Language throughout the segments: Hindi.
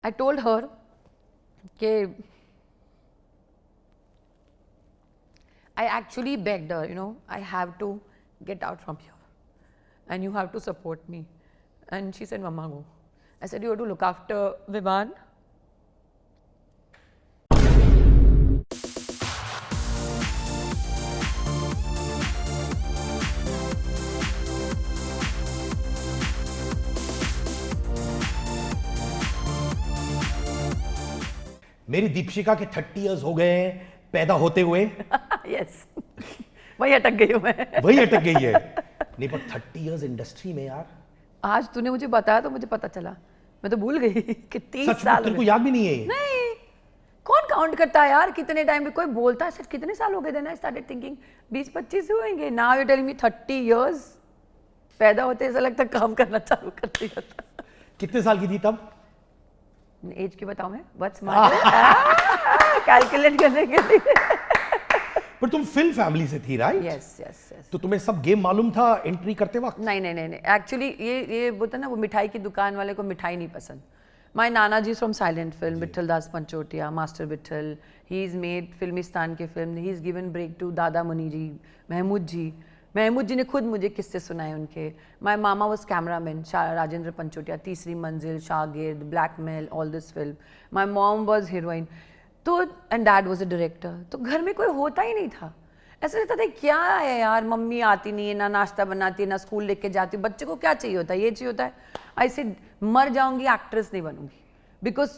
I told her कि I actually begged her, you know, I have to get out from here and you have to support me. And she said, Mama, go. I said, you have to look after Vivan. मेरी दीपशिका के 30 इयर्स हो गए हैं पैदा होते हुए। यस वही अटक गई हूँ मैं। वही अटक गई है। नहीं पर 30 इयर्स इंडस्ट्री में यार। आज तूने मुझे बताया तो मुझे पता चला, मैं तो भूल गई कि 30 सच में साल तेरे को याद भी नहीं है ये? नहीं, कौन काउंट करता है यार कितने टाइम में, कोई बोलता है सच कितने साल हो गए देन आई स्टार्टेड थिंकिंग 20-25 होंगे। Now you telling me 30 years. पैदा होते ऐसा लगता काम करना चालू कर दिया था। कितने साल की थी तब? एज की बताऊं मैं, बहुत स्मार्ट कैलकुलेट करने के लिए। पर तुम फिल्म फैमिली से थी राइट? Yes yes yes. तो तुम्हें सब गेम मालूम था एंट्री करते वक्त? नहीं नहीं नहीं नहीं, एक्चुअली ये बोलते ना वो मिठाई की दुकान वाले को मिठाई नहीं पसंद। माय नाना जी from silent film, Vitthal Das Panchotia, master Vitthal, he is made Filmistan के film, he is given break to Dada Muni जी, महमूद जी। महमूद जी ने खुद मुझे किस्से सुनाए उनके। माय मामा was cameraman, Rajendra Panchotia, Teesri Manzil, Shagird, Blackmail, all this film. My mom was heroine, तो and dad was a director. तो घर में कोई होता ही नहीं था। ऐसा लगता था क्या है यार, मम्मी आती नहीं है, ना नाश्ता बनाती है, ना स्कूल लेके जाती, बच्चे को क्या चाहिए होता है, ये चाहिए होता है। ऐसे मर जाऊंगी, एक्ट्रेस नहीं बनूंगी, बिकॉज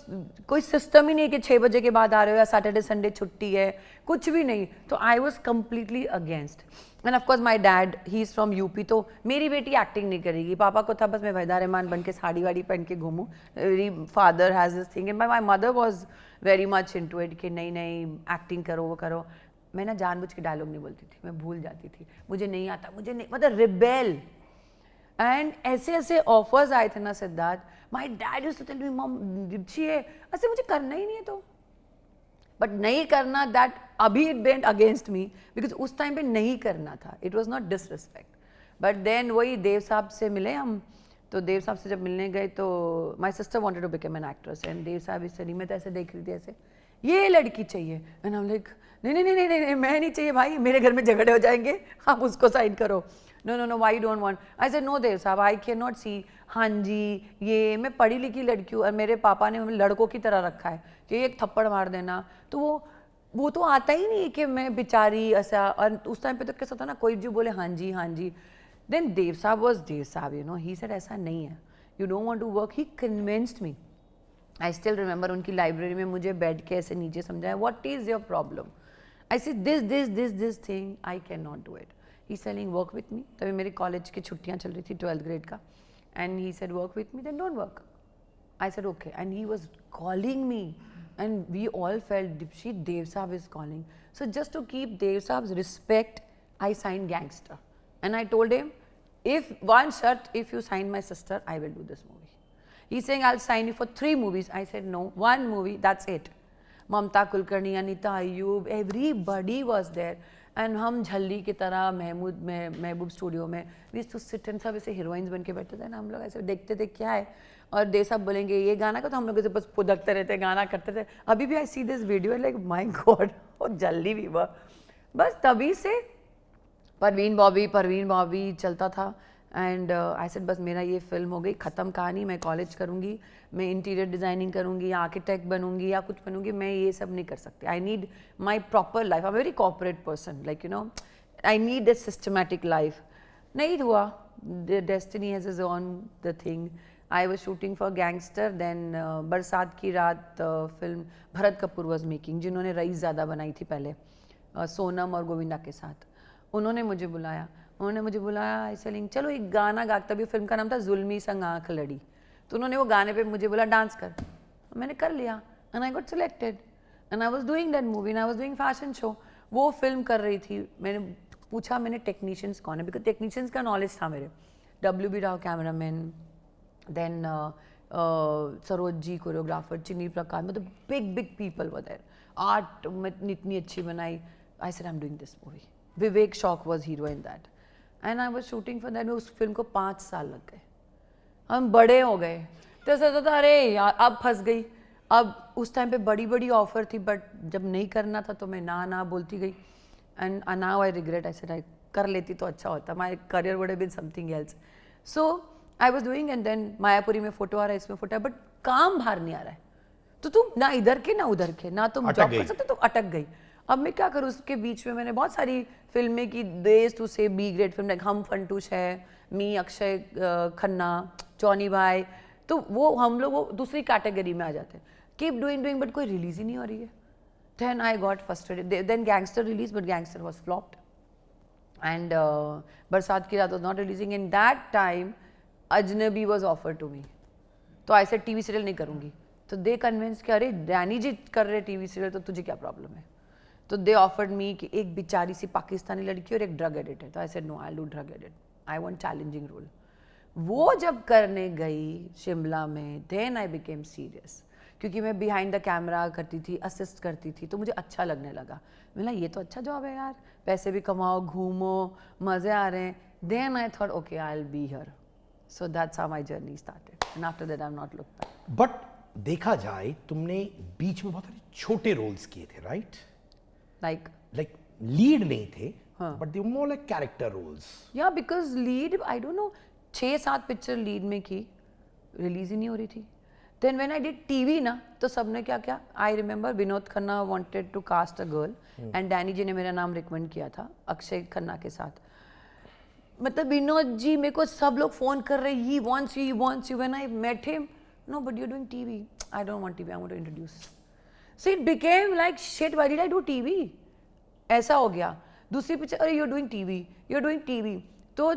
कोई सिस्टम ही नहीं कि 6 बजे के बाद आ रहे हो या सैटरडे संडे छुट्टी है, कुछ भी नहीं। तो I was completely against. And of course my dad, he is from UP, तो मेरी बेटी एक्टिंग नहीं करेगी। पापा को था बस मैं वहीदा रहमान बन के साड़ी वाड़ी पहन के घूमूँ। मेरी father has this thing and my mother was very much into it कि नहीं नहीं एक्टिंग करो वो करो। मैं ना जानबूझ के डायलॉग नहीं बोलती थी, मैं भूल जाती थी, मुझे नहीं आता, मुझे नहीं, मतलब रिबेल। एंड ऐसे ऐसे ऑफर्स आए थे ना Siddharth, my dad used to tell me mom Deepshi है, ऐसे मुझे करना ही नहीं है। तो बट नहीं करना, दैट अभी it went against me because उस टाइम पे नहीं करना था, it was not disrespect. But then वही देव साहब से मिले हम, तो देव साहब से जब मिलने गए तो my sister wanted to become an actress and Dev साहब इस मैं तो ऐसे देख रही थी ऐसे, ये लड़की चाहिए। एंड आई एम लाइक नहीं नहीं नहीं नहीं नहीं मैं नहीं चाहिए भाई, मेरे घर में झगड़े हो जाएंगे, आप उसको साइन करो। No no no why don't want. I said no Dev साहब, आई कैन नॉट सी। हाँ जी, ये मैं पढ़ी लिखी लड़की हूँ और मेरे पापा ने हमें लड़कों की तरह रखा है कि एक थप्पड़ मार देना, तो वो तो आता ही नहीं कि मैं बेचारी ऐसा। और उस टाइम पे तो कैसा था ना, कोई जो बोले हाँ जी हाँ जी। देन देव साहब वॉज देव साहब, यू नो, ही सेड ऐसा नहीं है, you don't want to work. He convinced me. I still remember उनकी लाइब्रेरी में मुझे बैठ के ऐसे नीचे समझाया, what is your problem. I say this thing I can not do it. He selling work with me. तभी मेरी कॉलेज की छुट्टियाँ चल रही थी 12th ग्रेड का, and he said work with me, then don't work. I said okay, and he was calling me and we all felt Deepshi Dev साहब is calling. So just to keep Dev साहब respect I sign Gangster and I told him if one shot, if you sign my sister, I will do this movie. He's saying I'll sign you for 3 movies. I said no, 1 movie, that's it. Mamta Kulkarni, Anita Ayub, everybody was there. And हम झल्ली की तरह महबूब स्टूडियो में we used to sit and सब ऐसे हीरोइंस बन के बैठे थे ना, हम लोग ऐसे देखते थे क्या है। और देव साहब बोलेंगे ये गाना का, तो हम लोग ऐसे बस फुदकते रहते, गाना करते थे। अभी भी I see this video like my god, और जल्दी भी वह बस तभी से परवीन बॉबी चलता था। एंड आई सेड बस मेरा ये फिल्म हो गई, ख़त्म कहानी। मैं कॉलेज करूँगी, मैं इंटीरियर डिज़ाइनिंग करूँगी या आर्किटेक्ट बनूँगी या कुछ बनूँगी, मैं ये सब नहीं कर सकती। I need my proper life, I am very corporate person, like you know, I need a systematic life. नहीं हुआ, destiny has is on the thing. I was shooting for Gangster, then Barsaat Ki Raat film Bharat Kapoor was making, जिन्होंने रईस ज़्यादा बनाई थी पहले सोनम और गोविंदा के साथ। उन्होंने मुझे बुलाया ऐसे लिंग, चलो एक गाना गा। तभी फिल्म का नाम था जुल्मी संग आँख लड़ी। तो उन्होंने वो गाने पे मुझे बोला डांस कर, मैंने कर लिया and I got selected and I was doing that movie and I was doing fashion show. वो फिल्म कर रही थी, मैंने पूछा मैंने टेक्नीशियंस कौन है, बिकॉज टेक्नीशियंस का नॉलेज था मेरे। WB Rao cameraman, then Saroj ji choreographer, Chinni Prakash, मतलब big people were there. Art में इतनी अच्छी बनाई। I said I am doing this movie. Vivek Shauq was hero in that and I was shooting for that. उस फिल्म को 5 साल लग गए, हम बड़े हो गए। तो ऐसा था अरे यार अब फंस गई, अब उस टाइम पे बड़ी बड़ी ऑफर थी, बट जब नहीं करना था तो मैं ना बोलती गई. And now I regret. I said I कर लेती तो अच्छा होता. My career would have been something else. So I was doing and then Mayapuri में फोटो आ रहा है, इसमें फोटो है, बट काम बाहर नहीं आ रहा है. तो तुम ना इधर के ना उधर के, ना तुम जॉब कर सकते, तो अटक गई. अब मैं क्या करूँ. उसके बीच में मैंने बहुत सारी फिल्में की. देश टू से बी ग्रेड फिल्म, लाइक हम फंटूश है, मी अक्षय खन्ना, जॉनी भाई, तो वो हम लोग वो दूसरी कैटेगरी में आ जाते हैं. कीप डूइंग बट कोई रिलीज ही नहीं हो रही है. Then I got frustrated. Then Gangster release, but Gangster was flopped. And Barsaat Ki Raat was not releasing. In that time Ajnabee was offer to me. तो आई सेड टीवी सीरियल नहीं करूँगी. तो दे कन्विंस कि अरे डैनी जी कर रहे टीवी सीरियल, तो तुझे क्या प्रॉब्लम है. तो दे ऑफर्ड मी कि एक बेचारी सी पाकिस्तानी लड़की और एक ड्रग एडिक्ट है. तो I said no, I do drug addict. I want challenging role. वो जब करने गई शिमला में, देन आई बिकेम सीरियस. क्योंकि मैं बिहाइंड द कैमरा करती थी, असिस्ट करती थी, तो मुझे अच्छा लगने लगा. मैंने ये तो अच्छा जॉब है यार, पैसे भी कमाओ, घूमो, मज़े आ रहे हैं. Then I thought okay, I will be here. So that's how my journey started. And after that I have not looked back. But देखा जाए तुमने बीच में बहुत सारे छोटे रोल्स किए थे, राइट? लाइक लीड नहीं थे, but they were more like character roles. या because lead, I don't know, 6-7 picture lead में की, रिलीज ही नहीं हो रही थी. Then when I did TV ना, तो सबने क्या क्या, I remember Vinod Khanna wanted to cast a girl and Danny ji ने मेरा नाम रिकमेंड किया था अक्षय खन्ना के साथ. मतलब विनोद जी, मेरे को सब लोग फोन कर रहे, he wants you. When I met him, no but you are doing TV. I don't want TV, I want to introduce. So it became like shit, why did I do TV. ऐसा हो गया. दूसरी पिक्चर, अरे यू आर डूइंग टीवी. तो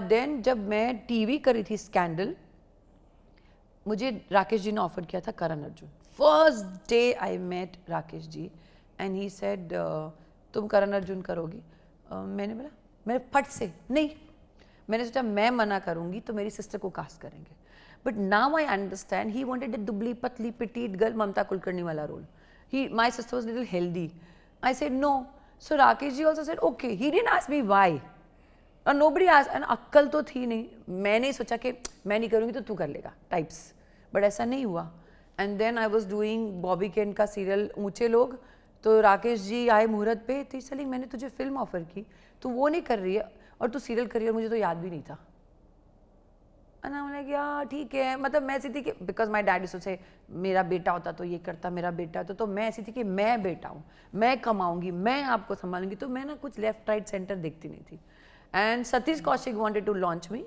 देन जब मैं टीवी करी थी स्कैंडल, मुझे राकेश जी ने ऑफर किया था Karan Arjun. First day I met Rakesh ji and he said तुम करण अर्जुन करोगी. मैंने बोला, मैं फट से नहीं. मैंने सोचा मैं मना करूंगी तो मेरी सिस्टर को कास्ट करेंगे. But now I understand, he wanted a दुबली पतली पिटीट गर्ल, ममता कुलकर्णी वाला role. My sister was little healthy. I said no. So Rakesh ji also said okay. He didn't ask me why. और नोबडी आस्क्ड. एंड अक्कल तो थी नहीं. मैंने सोचा कि मैं नहीं करूँगी तो तू कर लेगा टाइप्स. बट ऐसा नहीं हुआ. And then I was doing Bobby Ken का सीरियल ऊंचे लोग. तो राकेश जी आए मुहूर्त पे, तो चली मैंने तुझे फिल्म ऑफर की, तू वो नहीं कर रही है और तू सीरियल कर रही है, और मुझे तो याद भी नहीं था. एंड आई एम लाइक यार ठीक है. मतलब मैं ऐसी थी कि because my dad used to say मेरा बेटा होता तो ये करता, मेरा बेटा होता, तो मैं ऐसी थी कि मैं बेटा हूँ, मैं कमाऊंगी, मैं आपको संभालूंगी. तो मैं ना कुछ लेफ्ट राइट सेंटर देखती नहीं थी. And Satish Kaushik wanted to launch me.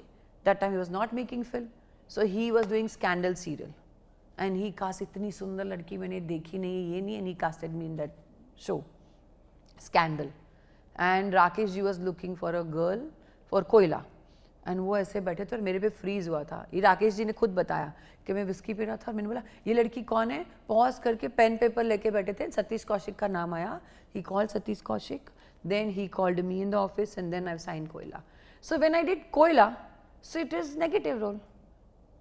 That time he was not making film, so he was doing scandal serial. And he cast, इतनी सुंदर लड़की मैंने देखी नहीं, ये नहीं. And he casted me in that show scandal. And Rakesh ji was looking for a girl for Koyla. एंड वो ऐसे बैठे थे और मेरे पे फ्रीज हुआ था. ये राकेश जी ने खुद बताया कि मैं विस्की पी रहा था और मैंने बोला ये लड़की कौन है. पॉज करके पेन पेपर लेके बैठे थे. सतीश कौशिक का नाम आया. He called Satish Kaushik. Then he called me in the office and then I sign Koyla. So when I did Koyla, so it is negative role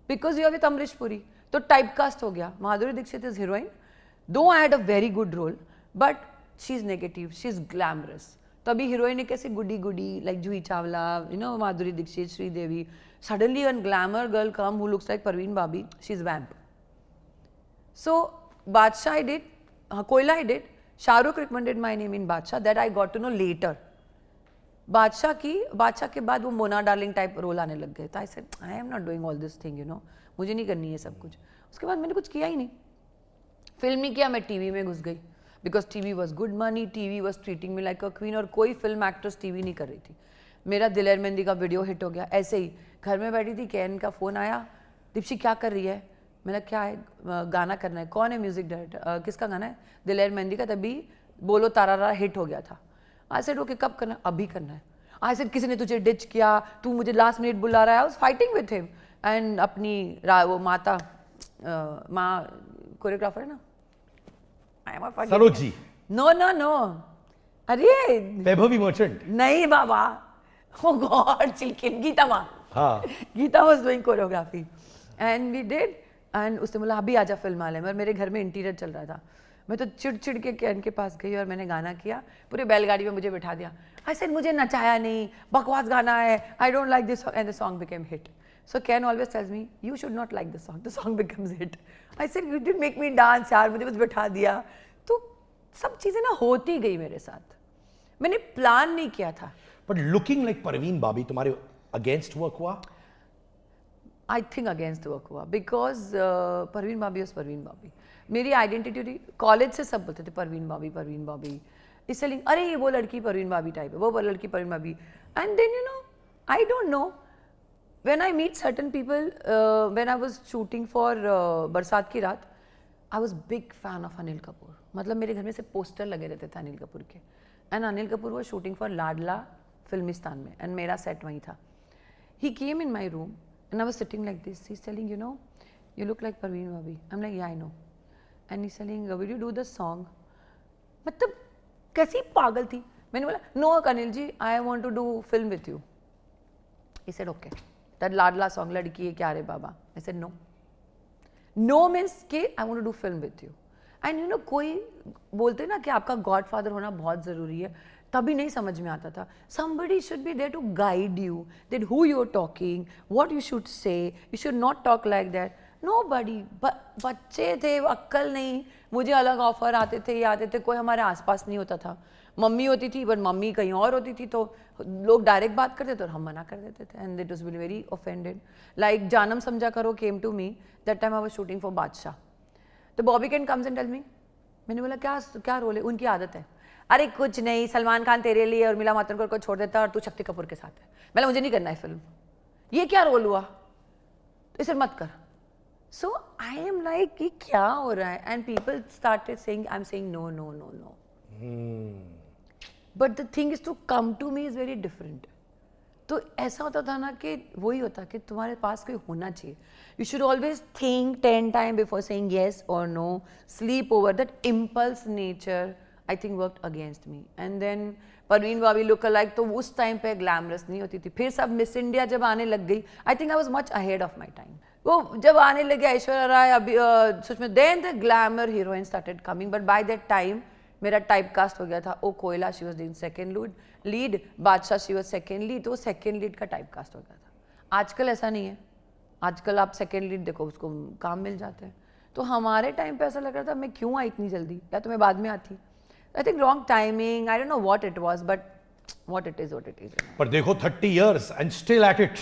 because you are with Amrish Puri. तो टाइपकास्ट हो गया. Madhuri Dixit is heroine. Though I had a very good role, but she is negative, she is glamorous. तो अभी हीरोइन कैसे goody goody like Juhi Chawla, you know, Madhuri Dixit, Sridevi. Suddenly one glamour girl come who looks like Parveen Babi, she is vamp. So Badshah I did, Koyla I did. Shahrukh recommended my name in Badshah. That I got to know later. Badshah के बाद वो मोना डार्लिंग टाइप रोल आने लग गए. तो I said I am not doing all this thing, you no, मुझे नहीं करनी है सब कुछ. उसके बाद मैंने कुछ किया ही नहीं. फिल्म नहीं किया, मैं टीवी में घुस गई. Because TV was good money, TV was treating me like a queen. और कोई फिल्म एक्ट्रेस टीवी नहीं कर रही थी. मेरा दिलेर मेहंदी का वीडियो हिट हो गया. ऐसे ही घर में बैठी थी, कैन का फ़ोन आया, दीप्शी क्या कर रही है. मैंने क्या है, गाना करना है. कौन है म्यूजिक डायरेक्टर, किसका गाना है. दिलेर मेहंदी का. तभी बोलो तारा हिट हो गया था. आई सेड ओके, कब करना है, अभी करना है. आई सेड किसी ने तुझे डिच किया, तू मुझे लास्ट मिनट बुला रहा है. I was fighting with him. And अपनी वो माता माँ कोरियोग्राफर है ना, Saroj ji. No no no, अरे वैभवी मर्चेंट. नहीं बाबा, ओ गॉड, चिलकिन गीता माँ. हाँ, Geeta was doing choreography and we did. And उसने बोला अभी आजा फिल्म वाले में. और मेरे घर में इंटीरियर चल रहा था. मैं तो चिड़ के कैन के पास गई और मैंने गाना किया. पूरे बैलगाड़ी में मुझे बिठा दिया. आई सेड मुझे नचाया नहीं, बकवास गाना है, आई don't like this, and the song became hit. So Ken always tells me, you should not like the song. The song becomes hit. I said, you didn't make me dance यार, मुझे बस बैठा दिया. तो सब चीज़ें ना होती गई मेरे साथ. मैंने प्लान नहीं किया था. But looking like परवीन बाबी तुम्हारे against work हुआ? I think against work हुआ because Parveen Babi was Parveen बाबी. मेरी आइडेंटिटी कॉलेज से सब बोलते थे परवीन बाबी. इसलिए अरे ये वो लड़की परवीन बाबी टाइप है, वो लड़की परवीन बाबी. And then I don't know. When I meet certain people, when I was shooting for बरसात की रात, I was big fan of Anil Kapoor. मतलब मेरे घर में से पोस्टर लगे रहते थे अनिल कपूर के. And Anil Kapoor was shooting for लाडला फिल्मिस्तान में, and मेरा set वहीं था. He came in my room, and I was sitting like this. He's telling, you look like Parveen Babi. I'm like, yeah, I know. And he's telling, will you do the song? मतलब कैसी पागल थी. मैंने बोला, no, Anil ji, I want to do film with you. He said, okay. That लाडला song, लड़की है क्या रे बाबा. I said, no. No means कि I want to do film with you. And कोई बोलते ना कि आपका godfather होना बहुत ज़रूरी है, तभी नहीं समझ में आता था. Somebody should be there to guide you, that who you are talking, what you should say, you should not talk like that. Nobody. बच्चे थे, अक्ल नहीं. मुझे अलग ऑफर आते थे, ये आते थे, कोई हमारे आसपास नहीं होता था. मम्मी होती थी, बट मम्मी कहीं और होती थी, तो लोग डायरेक्ट बात करते थे और हम मना कर देते थे. And it was very offended. Like Jaanam Samjha Karo came to me. That time I was shooting for Baadshah. तो Bobby can comes and tell me. मैंने बोला क्या रोल है. उनकी आदत है, अरे कुछ नहीं, सलमान खान तेरे लिए और मिला मातोंडकर को छोड़ देता और तू शक्ति कपूर के साथ है. मैंने मुझे नहीं करना है फिल्म. ये क्या रोल हुआ, तो इसे मत कर. सो आई एम लाइक कि क्या हो रहा है. And people started saying, I am saying no. But the thing is to come to me is very different. तो ऐसा होता था ना कि वही होता कि तुम्हारे पास कोई होना चाहिए. You should always think 10 time before saying yes और no. Sleep over. That impulse nature I think worked against me. And then Parveen Babi look alike, तो उस टाइम पे ग्लैमरस नहीं होती थी. फिर सब मिस इंडिया जब आने लग गई, I think I was much ahead of my time. वो जब आने लगे ऐश्वर्या राय, अभी Sushma, then the glamour heroine started coming. But by that time मेरा टाइप कास्ट हो गया था. ओ Koyla she was doing second lead, Baadshah she was second lead. तो सेकेंड लीड का टाइप कास्ट हो गया था. आजकल ऐसा नहीं है. आजकल आप सेकेंड लीड देखो, उसको काम मिल जाते हैं. तो हमारे टाइम पे ऐसा लग रहा था मैं क्यों आई इतनी जल्दी, या तो मैं बाद में आती. I think wrong timing, I don't know what it was, but what it is. पर देखो 30 years and still at it.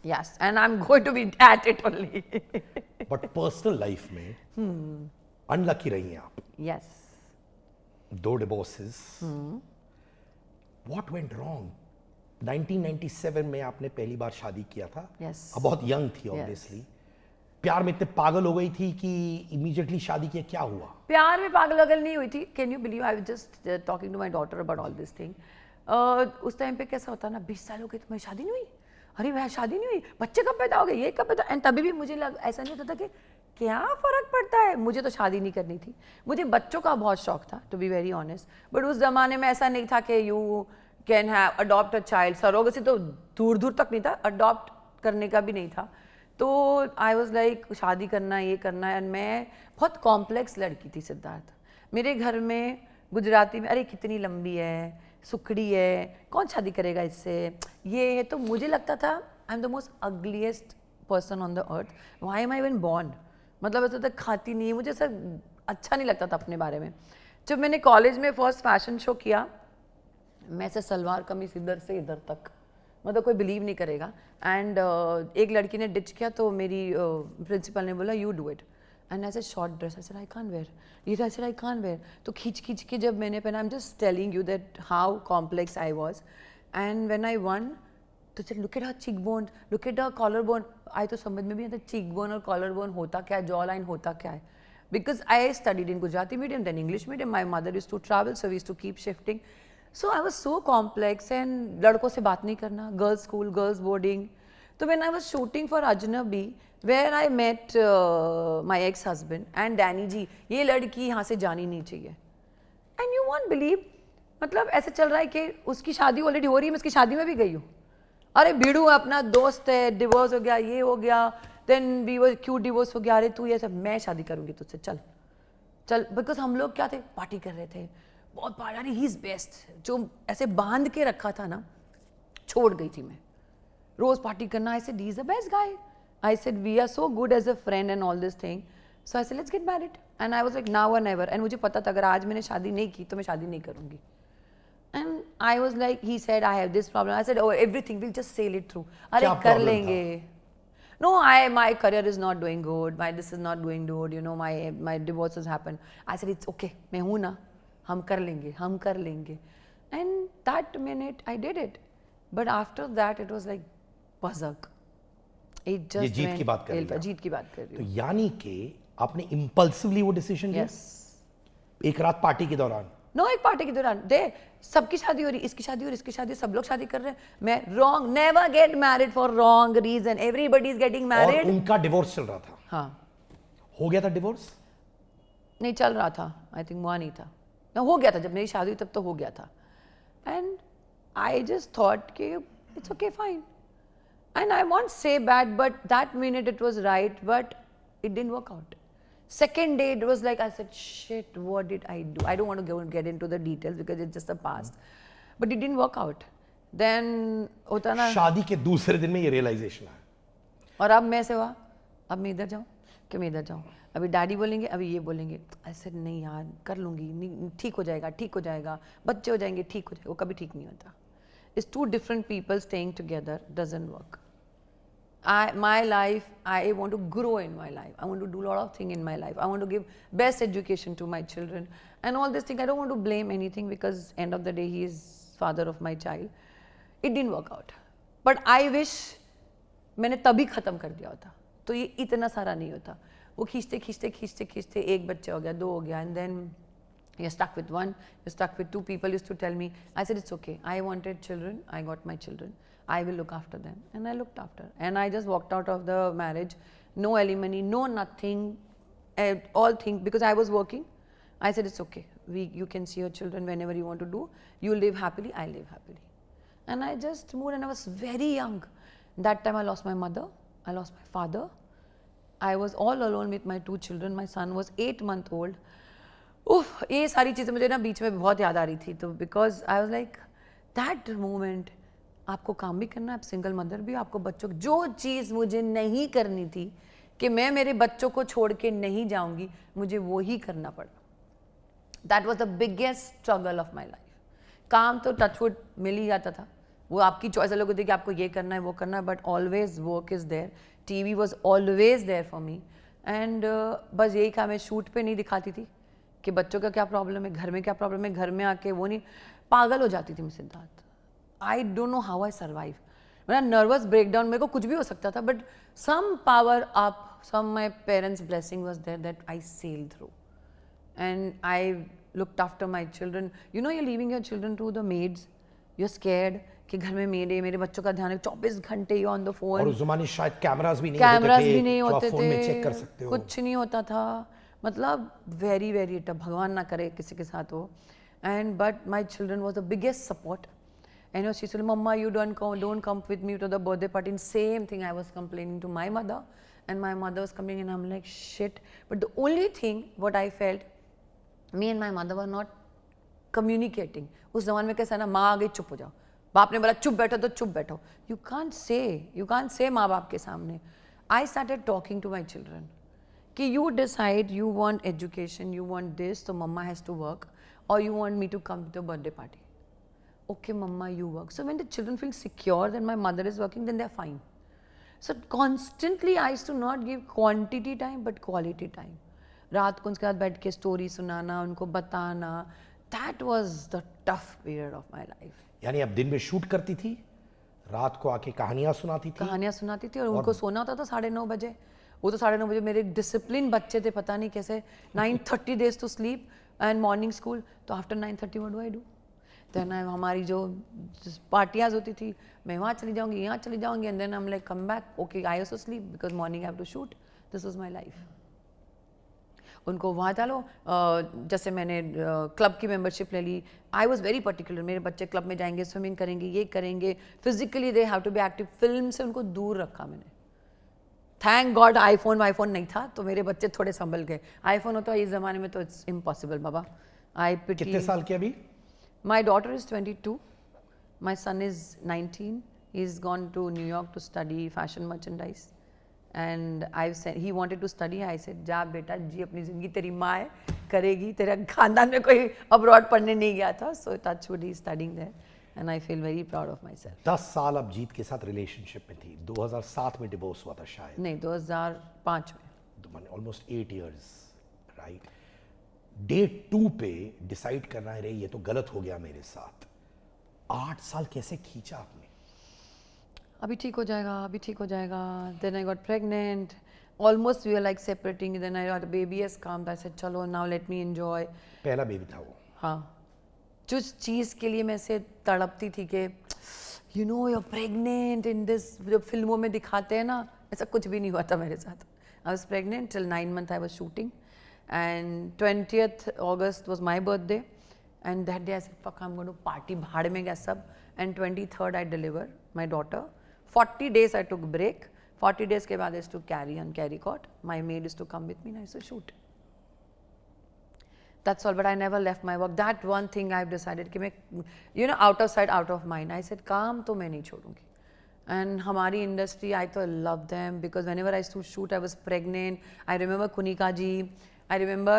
Yes, and I'm going to be at it only. But personal life में अनलकी रही हैं आप. Yes. 2 divorces. What went wrong? 1997 में आपने पहली बार शादी किया था. Yes. अब बहुत यंग थी ऑब्वियसली. प्यार में इतने पागल हो गई थी कि इमीडिएटली शादी किया. क्या हुआ? प्यार में पागल नहीं हुई थी. Can you believe, I was just talking to my daughter about all this thing. उस टाइम पे कैसा होता ना, 20 साल हो गए तुम्हारी शादी नहीं हुई, अरे वह शादी नहीं हुई, बच्चे कब पैदा हो गए, ये कब पैदा. एंड तभी भी मुझे ऐसा नहीं होता था कि क्या फ़र्क पड़ता है. मुझे तो शादी नहीं करनी थी. मुझे बच्चों का बहुत शौक था, to be very honest. But उस ज़माने में ऐसा नहीं था कि you can have adopt a child. Surrogacy तो दूर दूर तक नहीं था, अडॉप्ट करने का भी नहीं था. तो आई वॉज लाइक शादी करना, ये करना. एंड मैं बहुत कॉम्प्लेक्स लड़की थी सिद्धार्थ. मेरे घर में गुजराती में, अरे कितनी लंबी है, सुखड़ी है, कौन शादी करेगा इससे, ये है. तो मुझे लगता था I am the most ugliest person on the earth. Why am I even born. मतलब ऐसा तक खाती नहीं, मुझे ऐसा अच्छा नहीं लगता था अपने बारे में. जब मैंने कॉलेज में फर्स्ट फैशन शो किया, मैं से सलवार कमीज इधर से इधर तक, मतलब कोई बिलीव नहीं करेगा. एंड एक लड़की ने डिच किया, तो मेरी प्रिंसिपल ने बोला यू डू इट. एंड ऐसे शॉर्ट ड्रेस, ऐसे आई कान वेयर, ये ऐसे आई कान वेयर. तो खींच के जब मैंने पहना, I am just telling you that how complex I was. And when I won, तो look at her cheek bone, look at her collar bone. I तो समझ में भी आता चीक बोन और कॉलर बोन होता क्या है, जॉ लाइन होता क्या है. Because I studied in Gujarati medium, then English medium. My mother used to travel, so we used to keep shifting. So I was so complex. And लड़कों से बात नहीं करना, गर्ल्स स्कूल, गर्ल्स बोर्डिंग. तो when I was shooting for Ajnabee, where I met my ex husband and Danny ji, ये लड़की यहाँ से जानी नहीं चाहिए. एंड यू वॉन्ट बिलीव, मतलब ऐसे चल रहा है कि उसकी शादी ऑलरेडी हो रही है, मैं उसकी शादी में भी गई हूँ. अरे भिड़ू अपना दोस्त है, डिवोर्स हो गया, ये हो गया, देन वी वो क्यों डिवोर्स हो गया, अरे तू ये सब, मैं शादी करूँगी तुझसे, चल चल. बिकॉज हम लोग क्या थे, पार्टी कर रहे थे, बहुत पार्टी. He is best. जो ऐसे बांध के रखा था ना, छोड़ गई थी मैं. रोज पार्टी करना. I said, he's the best guy. I said, we are so good as a friend and all this thing. So I said, let's get married. And I was like, now or never. And मुझे पता था अगर आज मैंने शादी नहीं की तो मैं शादी नहीं करूँगी. And I was like, he said, I have this problem. I said, oh, everything, we'll just sail it through. अरे क्या कर problem लेंगे. No, my career is not doing good. This is not doing good. You know, my divorce has happened. I said, it's okay. मैं हूँ ना. हम कर लेंगे. And that minute I did it. But after that it was like puzzle. It just ये जीत की बात कर रही हैं. जीत की बात कर रही तो हूँ. यानी कि आपने इम्पल्सिवली वो डिसीजन लिया Yes. एक रात पार्टी के दौरान. नो एक पार्टी के दौरान दे सबकी शादी हो रही, इसकी शादी हो रही, इसकी शादी, सब लोग शादी कर रहे हैं. मैं wrong, never get married for wrong reason. Everybody is getting और मैरिड. उनका डिवोर्स चल रहा था. हाँ. हो गया था डिवोर्स. नहीं चल रहा था. आई थिंक वहाँ नहीं था. ना हो गया था जब मेरी शादी हुई तब तो हो गया था. एंड आई जस्ट थॉट कि it's okay fine. And I won't say bad but that minute it was right but it didn't work out. Second day it was like I said, shit, what did I do? I don't want to go and get into the details because it's just the past. But it didn't work out. Then होता ना. शादी के दूसरे दिन में ये रियलाइजेशन आया. और अब मैं से हुआ, अब मैं इधर जाऊँ कि मैं इधर जाऊँ. अभी डैडी बोलेंगे, अभी ये बोलेंगे. I said नहीं यार, कर लूँगी, ठीक हो जाएगा, बच्चे हो जाएंगे, ठीक हो जाएगा. वो कभी ठीक नहीं होता. It's two different people staying together doesn't work. My life, I want to grow in my life. I want to do a lot of things in my life. I want to give best education to my children. And all this thing, I don't want to blame anything because end of the day, he is father of my child. It didn't work out. But I wish मैंने तभी ख़त्म कर दिया होता. तो ये इतना सारा नहीं होता. वो खींचते एक बच्चा हो गया, दो हो गया. And then you're stuck with one, you're stuck with two. People used to tell me, I said, it's okay. I wanted children. I got my children. I will look after them. And I looked after. And I just walked out of the marriage. No alimony, no nothing. All things, because I was working. I said, it's okay. You can see your children whenever you want to do. You live happily, I live happily. And I just moved and I was very young. That time I lost my mother. I lost my father. I was all alone with my two children. My son was 8 months old. Oof, ये सारी चीज़ें मुझे ना बीच में बहुत याद आ रही थी. तो because I was like, that moment, आपको काम भी करना है, आप सिंगल मदर भी, आपको बच्चों, जो चीज़ मुझे नहीं करनी थी कि मैं मेरे बच्चों को छोड़ के नहीं जाऊंगी, मुझे वो ही करना पड़ा. That was the biggest struggle of my life. काम तो टचवुड मिल ही जाता था. वो आपकी चॉइस अलग होती है कि आपको ये करना है, वो करना है, but always work is there. TV was always there for me. And बस यही काम मैं शूट पे नहीं दिखाती थी कि बच्चों का क्या प्रॉब्लम है, घर में क्या प्रॉब्लम है, घर में आके वो नहीं. पागल हो जाती थी मैं Siddharth. I don't know how I survive. मेरा nervous breakdown, मेरे को कुछ भी हो सकता था, but some power up, some my parents' blessing was there that I sailed through. And I looked after my children. You know, you're leaving your children to the maids. You're scared कि घर में मेड है, मेरे बच्चों का ध्यान है, 24 घंटे you're on the phone. और उस ज़माने शायद कैमरास भी नहीं होते थे, फोन में चेक कर सकते हो. कुछ नहीं होता था. मतलब very very tough. भगवान ना करे किसी के साथ हो. And but my children was the biggest support. And she said, Mama, you don't come with me to the birthday party. And same thing I was complaining to my mother. And my mother was coming and I'm like, shit. But the only thing what I felt, me and my mother were not communicating. उस ज़माने में कैसा है ना, माँ आ गई चुप हो जाओ. बाप ने बोला चुप बैठो तो चुप बैठो. You can't say माँ बाप के सामने. I started talking to my children. कि you decide you want education, you want this, so mama has to work. Or you want me to come to the birthday party. Okay, mama, you work. So when the children feel secure that my mother is working, then they're fine. So constantly I used to not give quantity time, but quality time. रात को उनके साथ बैठ के स्टोरी सुनाना, उनको बताना. That was the tough period of my life. यानी अब दिन में शूट करती थी, रात को आके कहानियां सुनाती थी. और उनको सोना होता था 9:30 बजे. वो तो 9:30 बजे मेरे डिसिप्लिन बच्चे थे, पता नहीं कैसे. 9:30 days to sleep and morning school. तो after 9:30 what do I do? Then हमारी जो पार्टियाँ होती थी, मैं वहाँ चली जाऊँगी, यहाँ चली जाऊँगी. And then I'm like, come back. Okay, I also sleep because morning I have to shoot. This was my life. उनको वहाँ डालो. जैसे मैंने क्लब की मेंबरशिप ले ली. I was very particular. मेरे बच्चे क्लब में जाएंगे, स्विमिंग करेंगे, ये करेंगे. Physically they have to be active. Film से उनको दूर रखा मैंने. Thank God iPhone नहीं था, तो मेरे बच्चे थोड़े संभल गए. iPhone होता इस ज़माने में तो it's impossible बाबा. कितने साल के अभी? My daughter is 22. My son is 19. He's gone to New York to study fashion merchandise. And I've said he wanted to study. I said, जा बेटा जी अपनी ज़िंदगी तेरी माँ है करेगी. तेरा खानदान में कोई abroad पढ़ने नहीं गया था. So touch wood, he's studying there. And I feel very proud of myself. 10 साल आप जीत के साथ रिलेशनशिप में थी. 2007 में डिवोर्स हुआ था शायद. नहीं, 2005 में. तो मैंने ऑलमोस्ट 8 इयर्स, राइट. डे 2 पे डिसाइड करना है रे ये तो गलत हो गया मेरे साथ. 8 साल कैसे खींचा आपने? अभी ठीक हो जाएगा, अभी ठीक हो जाएगा. Then I got pregnant. Almost we were like separating. Then I got a baby has come. I said, चलो now let me enjoy. पहला बेबी था वो. हाँ. जिस चीज़ के लिए मैं से तड़पती थी कि you know you're pregnant in this, जो फिल्मों में दिखाते हैं ना, ऐसा कुछ भी नहीं हुआ था मेरे साथ. I was pregnant till 9 months I was shooting, and 20th August was my birthday, and that day I said fuck I'm going to party भाड़ में गया सब, and 23rd I delivered my daughter. 40 days I took break. 40 days के बाद I used to carry on carry cot. My maid used to come with me and I used to shoot. That's all, but I never left my work. That one thing I've decided कि मैं, you know, out of sight, out of mind. I said काम तो मैं नहीं छोड़ूंगी. And हमारी industry, I thought I love them because whenever I used to shoot, I was pregnant. I remember Kunika ji. I remember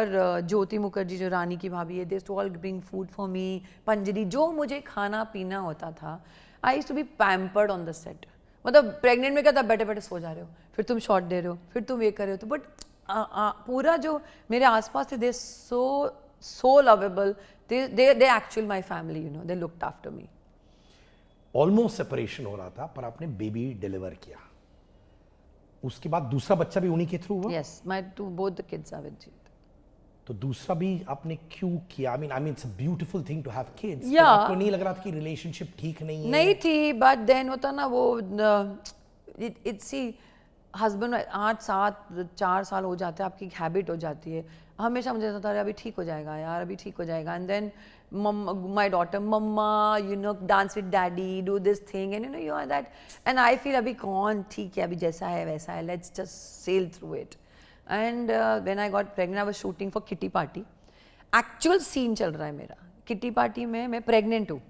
Jyoti Mukherjee जो रानी की भाभी है. They used to all bring food for me. Panjiri जो मुझे खाना पीना होता था. I used to be pampered on the set. मतलब प्रेग्नेंट में क्या था, बैठे बैठे सो जा रहे हो, फिर तुम शॉट दे रहे हो, फिर तुम ये कर रहे हो. तो बट पूरा जो मेरे आसपास थे, they so lovable. They actual my family, you know, they looked after me. Almost separation हो रहा था पर आपने बेबी डिलीवर किया. उसके बाद दूसरा बच्चा भी उन्हीं के थ्रू हुआ. Yes, my both the kids are with Jeet. तो दूसरा भी आपने क्यों किया? I mean it's a beautiful thing to have kids. Yeah. आपको नहीं लग रहा था कि रिलेशनशिप ठीक नहीं है? नहीं थी, बट देन होता ना वो इट्स सी हस्बैंड 4 साल हो जाते हैं, आपकी हैबिट हो जाती है. हमेशा मुझे लगता था अभी ठीक हो जाएगा यार, अभी ठीक हो जाएगा. And then my daughter, mamma you know dance with daddy, do this thing, and you know you are that. And I feel अभी कौन ठीक है, अभी जैसा है वैसा है, let's just sail through it. And when I got pregnant I was shooting for Kitty Party. Actual scene चल रहा है मेरा किटी पार्टी में, मैं प्रेग्नेंट हूँ.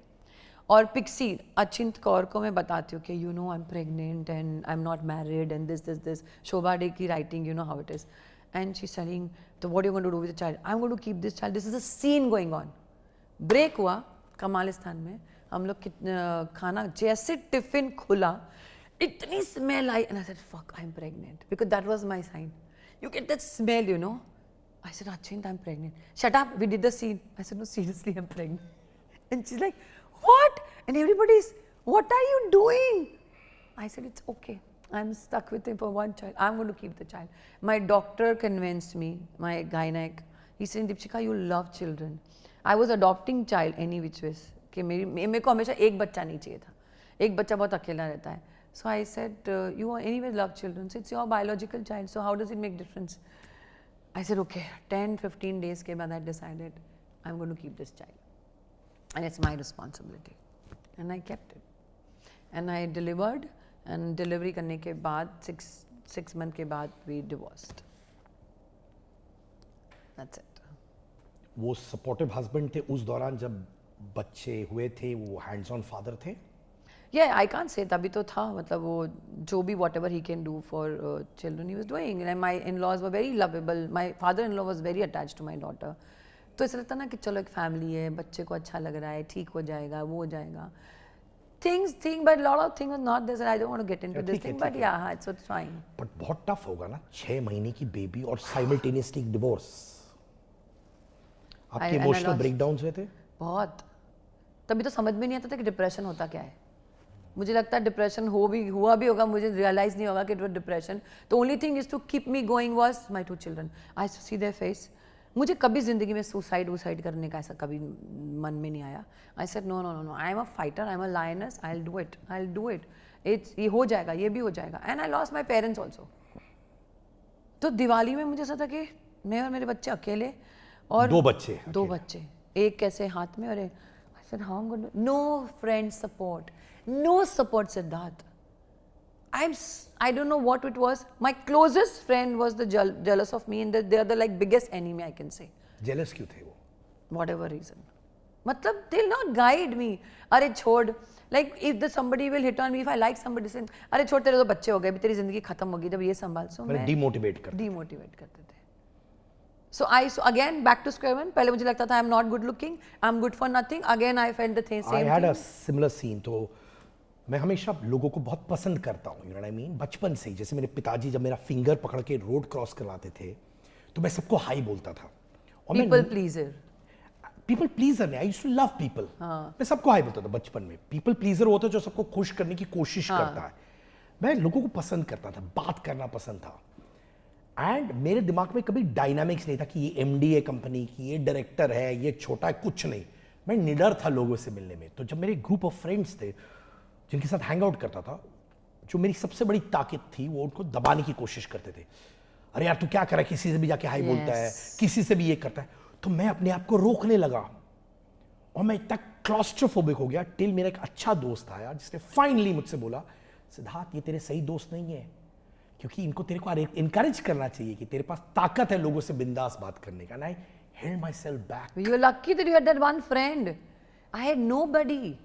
और पिक्सी अचिंत कौर को मैं बताती हूँ कि you know I am pregnant and I am not married and this Shobha De की writing, you know how it is. And she saying तो what you going to do with the child? I am going to keep this child. This is a scene going on. Break हुआ कमालिस्तान में, हम लोग खाना जैसे टिफिन खुला, इतनी स्मेल आई, and I said fuck I am pregnant because that was my sign. You get that smell, you know. I said, Achint, I'm pregnant. Shut up, we did the scene. I said, no, seriously, I'm pregnant. And she's like, what? And everybody's, what are you doing? I said, it's okay. I'm stuck with him for one child. I'm going to keep the child. My doctor convinced me, my gynec. He said, Deepshika, you love children. I was adopting child any which ways. कि मेरे को हमेशा एक बच्चा नहीं चाहिए था. एक बच्चा बहुत अकेला रहता है. So I said, you anyway love children, so it's your biological child, so how does it make difference? I said, okay, 10-15 days के बाद I decided I'm going to keep this child. And it's my responsibility. And I kept it. And I delivered, and delivery करने के बाद, 6 months के बाद we divorced. That's it. वो सपोर्टिव हस्बैंड थे उस दौरान जब बच्चे हुए थे, वो हैंड्स ऑन फादर थे? Yeah, I can't say तभी तो था, मतलब वो जो भी whatever he can do for children he was doing. And my in-laws were very lovable. My father-in-law was very attached to my daughter. तो ऐसा लगता ना कि चलो एक फैमिली है, बच्चे को अच्छा लग रहा है, ठीक हो जाएगा, वो हो जाएगा. But lot of things was not this. I don't want to get into this thing, but yeah, it's fine. But बहुत टफ होगा ना, 6 महीने की बेबी और साइमल्टेनियसली डिवोर्स. आपके इमोशनल ब्रेकडाउन्स हुए थे? बहुत. तभी तो समझ में नहीं आता था कि डिप्रेशन होता क्या है. मुझे लगता है डिप्रेशन हुआ भी होगा, मुझे रियलाइज नहीं होगा कि it was depression. The only thing is to keep me going was my 2 children. I see their face. मुझे कभी जिंदगी में सुसाइड करने का ऐसा कभी मन में नहीं आया. I said no no no no, I am a fighter, I am a lioness, I will do it. ये हो जाएगा, ये भी हो जाएगा. And I lost my parents also. तो दिवाली में मुझे ऐसा था कि मैं और मेरे बच्चे अकेले, और 2 बच्चे, एक कैसे हाथ में, और I said how am going to, no friend support. No support, Siddharth. I don't know what it was. My closest friend was the jealous of me, and they are the like biggest enemy I can say. Jealous क्यों थे वो? Whatever reason. मतलब they'll not guide me. अरे छोड़, like if the somebody will hit on me, if I like somebody, say अरे छोड़ तेरे तो बच्चे हो गए, अभी तेरी जिंदगी खत्म होगी, जब ये संभाल. So मैंने मैं डिमोटिवेट कर demotivate करते थे. So again back to square one. पहले मुझे लगता था I'm not good looking, I'm good for nothing. Again I felt the same I had thing. a similar scene. तो मैं हमेशा लोगों को बहुत पसंद करता हूँ, you know what I mean? बचपन से ही, जैसे मेरे पिताजी जब मेरा फिंगर पकड़ के रोड क्रॉस करवाते थे तो मैं सबको हाई बोलता था. और People pleaser. पीपल प्लीजर नहीं, I used to love people. मैं सबको हाई बोलता था बचपन में. पीपल प्लीजर होता है जो सबको खुश करने की कोशिश करता है. मैं लोगों को पसंद करता था, बात करना पसंद था. एंड मेरे दिमाग में कभी डायनामिक्स नहीं था कि ये एमडी है कंपनी की, ये डायरेक्टर है, ये छोटा है, कुछ नहीं. मैं निडर था लोगों से मिलने में. तो जब मेरे ग्रुप ऑफ फ्रेंड्स थे जिनके साथ हैंग आउट करता था, जो मेरी सबसे बड़ी ताकत थी वो उनको दबाने की कोशिश करते थे. अरे यार तू क्या कर रहा है, किसी से भी जाके हाई बोलता है, किसी से भी ये करता है. तो मैं अपने आप को रोकने लगा और मैं इतना क्लॉस्ट्रोफोबिक हो गया टिल मेरा एक अच्छा दोस्त आया जिसने फाइनली मुझसे बोला, सिद्धार्थ ये तेरे सही दोस्त नहीं है, क्योंकि इनको तेरे को इनकरेज करना चाहिए कि तेरे पास ताकत है लोगों से बिंदास बात करने का. I held my self back. You were lucky that you had that one friend. I had nobody.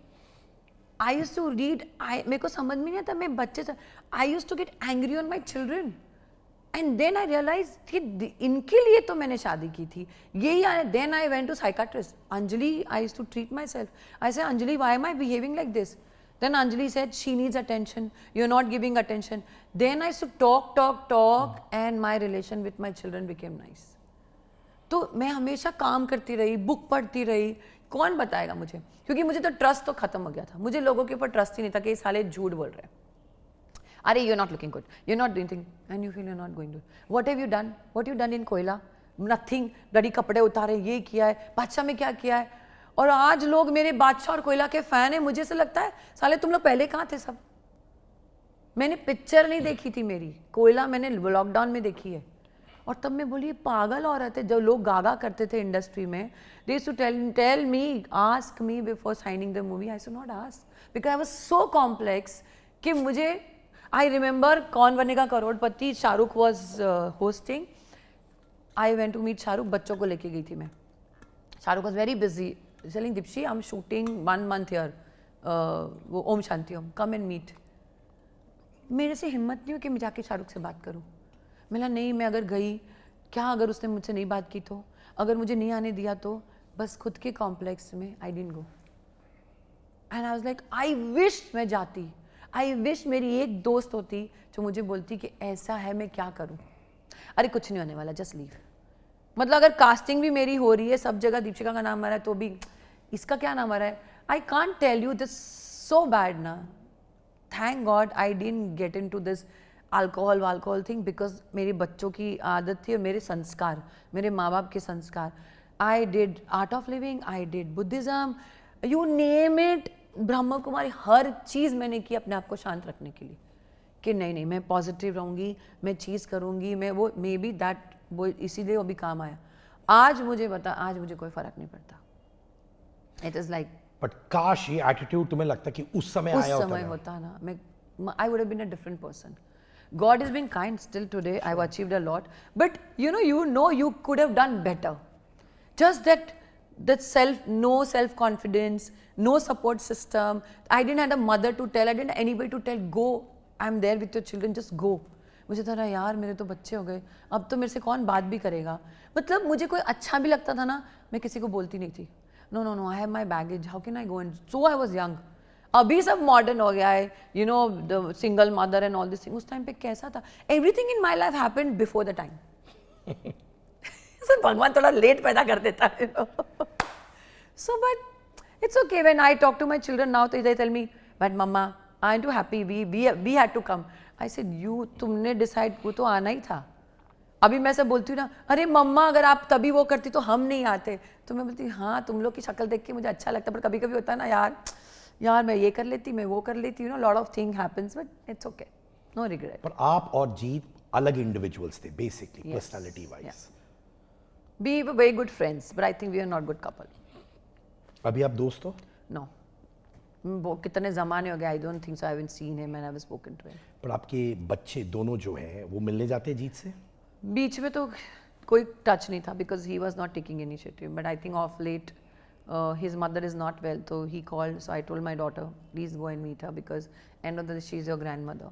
I used to read. मेरे को समझ में नहीं आता, मैं बच्चे से I used to get angry on my children. And then I realized कि इनके लिए तो मैंने शादी की थी. यही आया. Then I went to psychiatrist. Anjali, I used to treat myself. I said, Anjali, why am I behaving like this? Then Anjali said, she needs attention. You're not giving attention. Then I used to talk, and my relation with my children became nice. तो मैं हमेशा काम करती रही, बुक पढ़ती रही. कौन बताएगा मुझे? क्योंकि मुझे तो ट्रस्ट तो खत्म हो गया था. मुझे लोगों के ऊपर ट्रस्ट ही नहीं था कि ये साले झूठ बोल रहे हैं. अरे you're not looking good, you're not doing things, and you feel you're not going to. What have you done? What you done in कोयला? Nothing. गड़ी कपड़े उतारे, ये किया है, बादशाह में क्या किया है. और आज लोग मेरे बादशाह और कोयला के फैन है. मुझे से लगता है साले तुम लोग पहले कहाँ थे सब. मैंने पिक्चर नहीं देखी थी मेरी, कोयला मैंने लॉकडाउन में देखी है. और तब मैं बोली पागल औरत है. जो लोग गागा करते थे इंडस्ट्री में, they used to tell me, ask me before signing the movie. I should not ask because I was so complex कि मुझे. I remember Kaun Banega Crorepati, Shahrukh was hosting. I went to meet Shahrukh, बच्चों को लेके गई थी मैं. Shahrukh was very busy selling Deepshi, I am shooting 1 month here, वो Om Shanti Om, come and meet. मेरे से हिम्मत नहीं हो कि मैं जाके शाहरुख से बात करूं. मैं नहीं, मैं अगर गई, क्या अगर उसने मुझसे नहीं बात की तो, अगर मुझे नहीं आने दिया तो. बस खुद के कॉम्प्लेक्स में आई didn't go. And I was like I wish मैं जाती. आई विश मेरी एक दोस्त होती जो मुझे बोलती कि ऐसा है, मैं क्या करूं. अरे कुछ नहीं होने वाला, जस्ट लीव. मतलब अगर कास्टिंग भी मेरी हो रही है, सब जगह दीपिका का नाम आ रहा है, तो भी इसका क्या नाम आ रहा है. I can't tell you, this so bad ना. Thank God I didn't get into this alcohol thing, because मेरे बच्चों की आदत थी और मेरे संस्कार, मेरे माँ बाप के संस्कार. I did art of living, I did Buddhism, you name it, Brahma Kumari, हर चीज़ मैंने की अपने आप को शांत रखने के लिए कि नहीं मैं पॉजिटिव रहूँगी, मैं चीज़ करूँगी, मैं वो मे बी दैट, वो इसीलिए वो भी काम आया. आज मुझे बता, आज मुझे कोई फ़र्क नहीं पड़ता. इट इज़ लाइक, बट काश ये एटीट्यूड तुम्हें लगता कि उस समय आया होता ना, मैं I would have been a different person. God has been kind still today. I've achieved a lot, but you could have done better. Just that no self confidence, no support system. I didn't have a mother to tell, I didn't have anybody to tell, go, I'm there with your children, just go. मुझे था यार मेरे तो बच्चे हो गए, अब तो मेरे से कौन बात भी करेगा. मतलब मुझे कोई अच्छा भी लगता था ना, मैं किसी को बोलती नहीं थी. No, I have my baggage, how can I go? And so I was young. अभी सब मॉडर्न हो गया है, you know, the single mother and all this thing. उस टाइम पे कैसा था? Everything in my life happened before the time. भगवान थोड़ा लेट पैदा कर देता है. So but it's okay. When I talk to my children now, तो they tell me, but mama I am too happy, we had to come. I said you, तुमने डिसाइड, वो तो आना ही था. अभी मैं से बोलती हूँ ना, अरे मम्मा अगर आप तभी वो करती तो हम नहीं आते. तो मैं बोलती हाँ, तुम लोग की शक्ल देख के मुझे अच्छा लगता है, पर कभी कभी होता है ना यार मैं ये कर लेती, मैं वो कर लेती, lot of thing happens, but it's okay, no regret. पर आप और जीत अलग इंडिविजुअल्स थे basically, personality wise. We were very good friends, but I think we are not good couple. अभी आप दोस्त हो? नो. वो कितने ज़माने हो गए, I don't think so. I haven't seen him and I have spoken to him. पर आपके बच्चे दोनों जो हैं वो मिलने जाते हैं जीत से? बीच में तो कोई टच नहीं था, because he was not taking initiative, but I think of late his mother is not well, so he called. So I told my daughter, please go and meet her because end of the day she is your grandmother.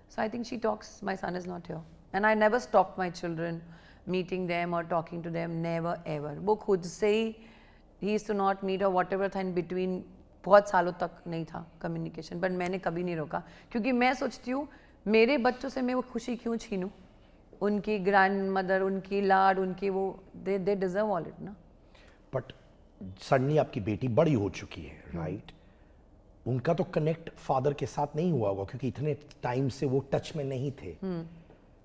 So I think she talks. My son is not here, and I never stopped my children meeting them or talking to them. Never ever. वो खुद से ही he used to not meet or whatever था in between. बहुत सालों तक नहीं था कम्युनिकेशन, बट मैंने कभी नहीं रोका क्योंकि मैं सोचती हूँ मेरे बच्चों से मैं वो खुशी क्यों छीनूं, उनकी ग्रैंड मदर, उनकी लाड, उनकी वो दे डिजर्व ऑल इट ना. बट सडनली आपकी बेटी बड़ी हो चुकी है, राइट? उनका तो कनेक्ट फादर के साथ नहीं हुआ होगा क्योंकि इतने टाइम से वो टच में नहीं थे.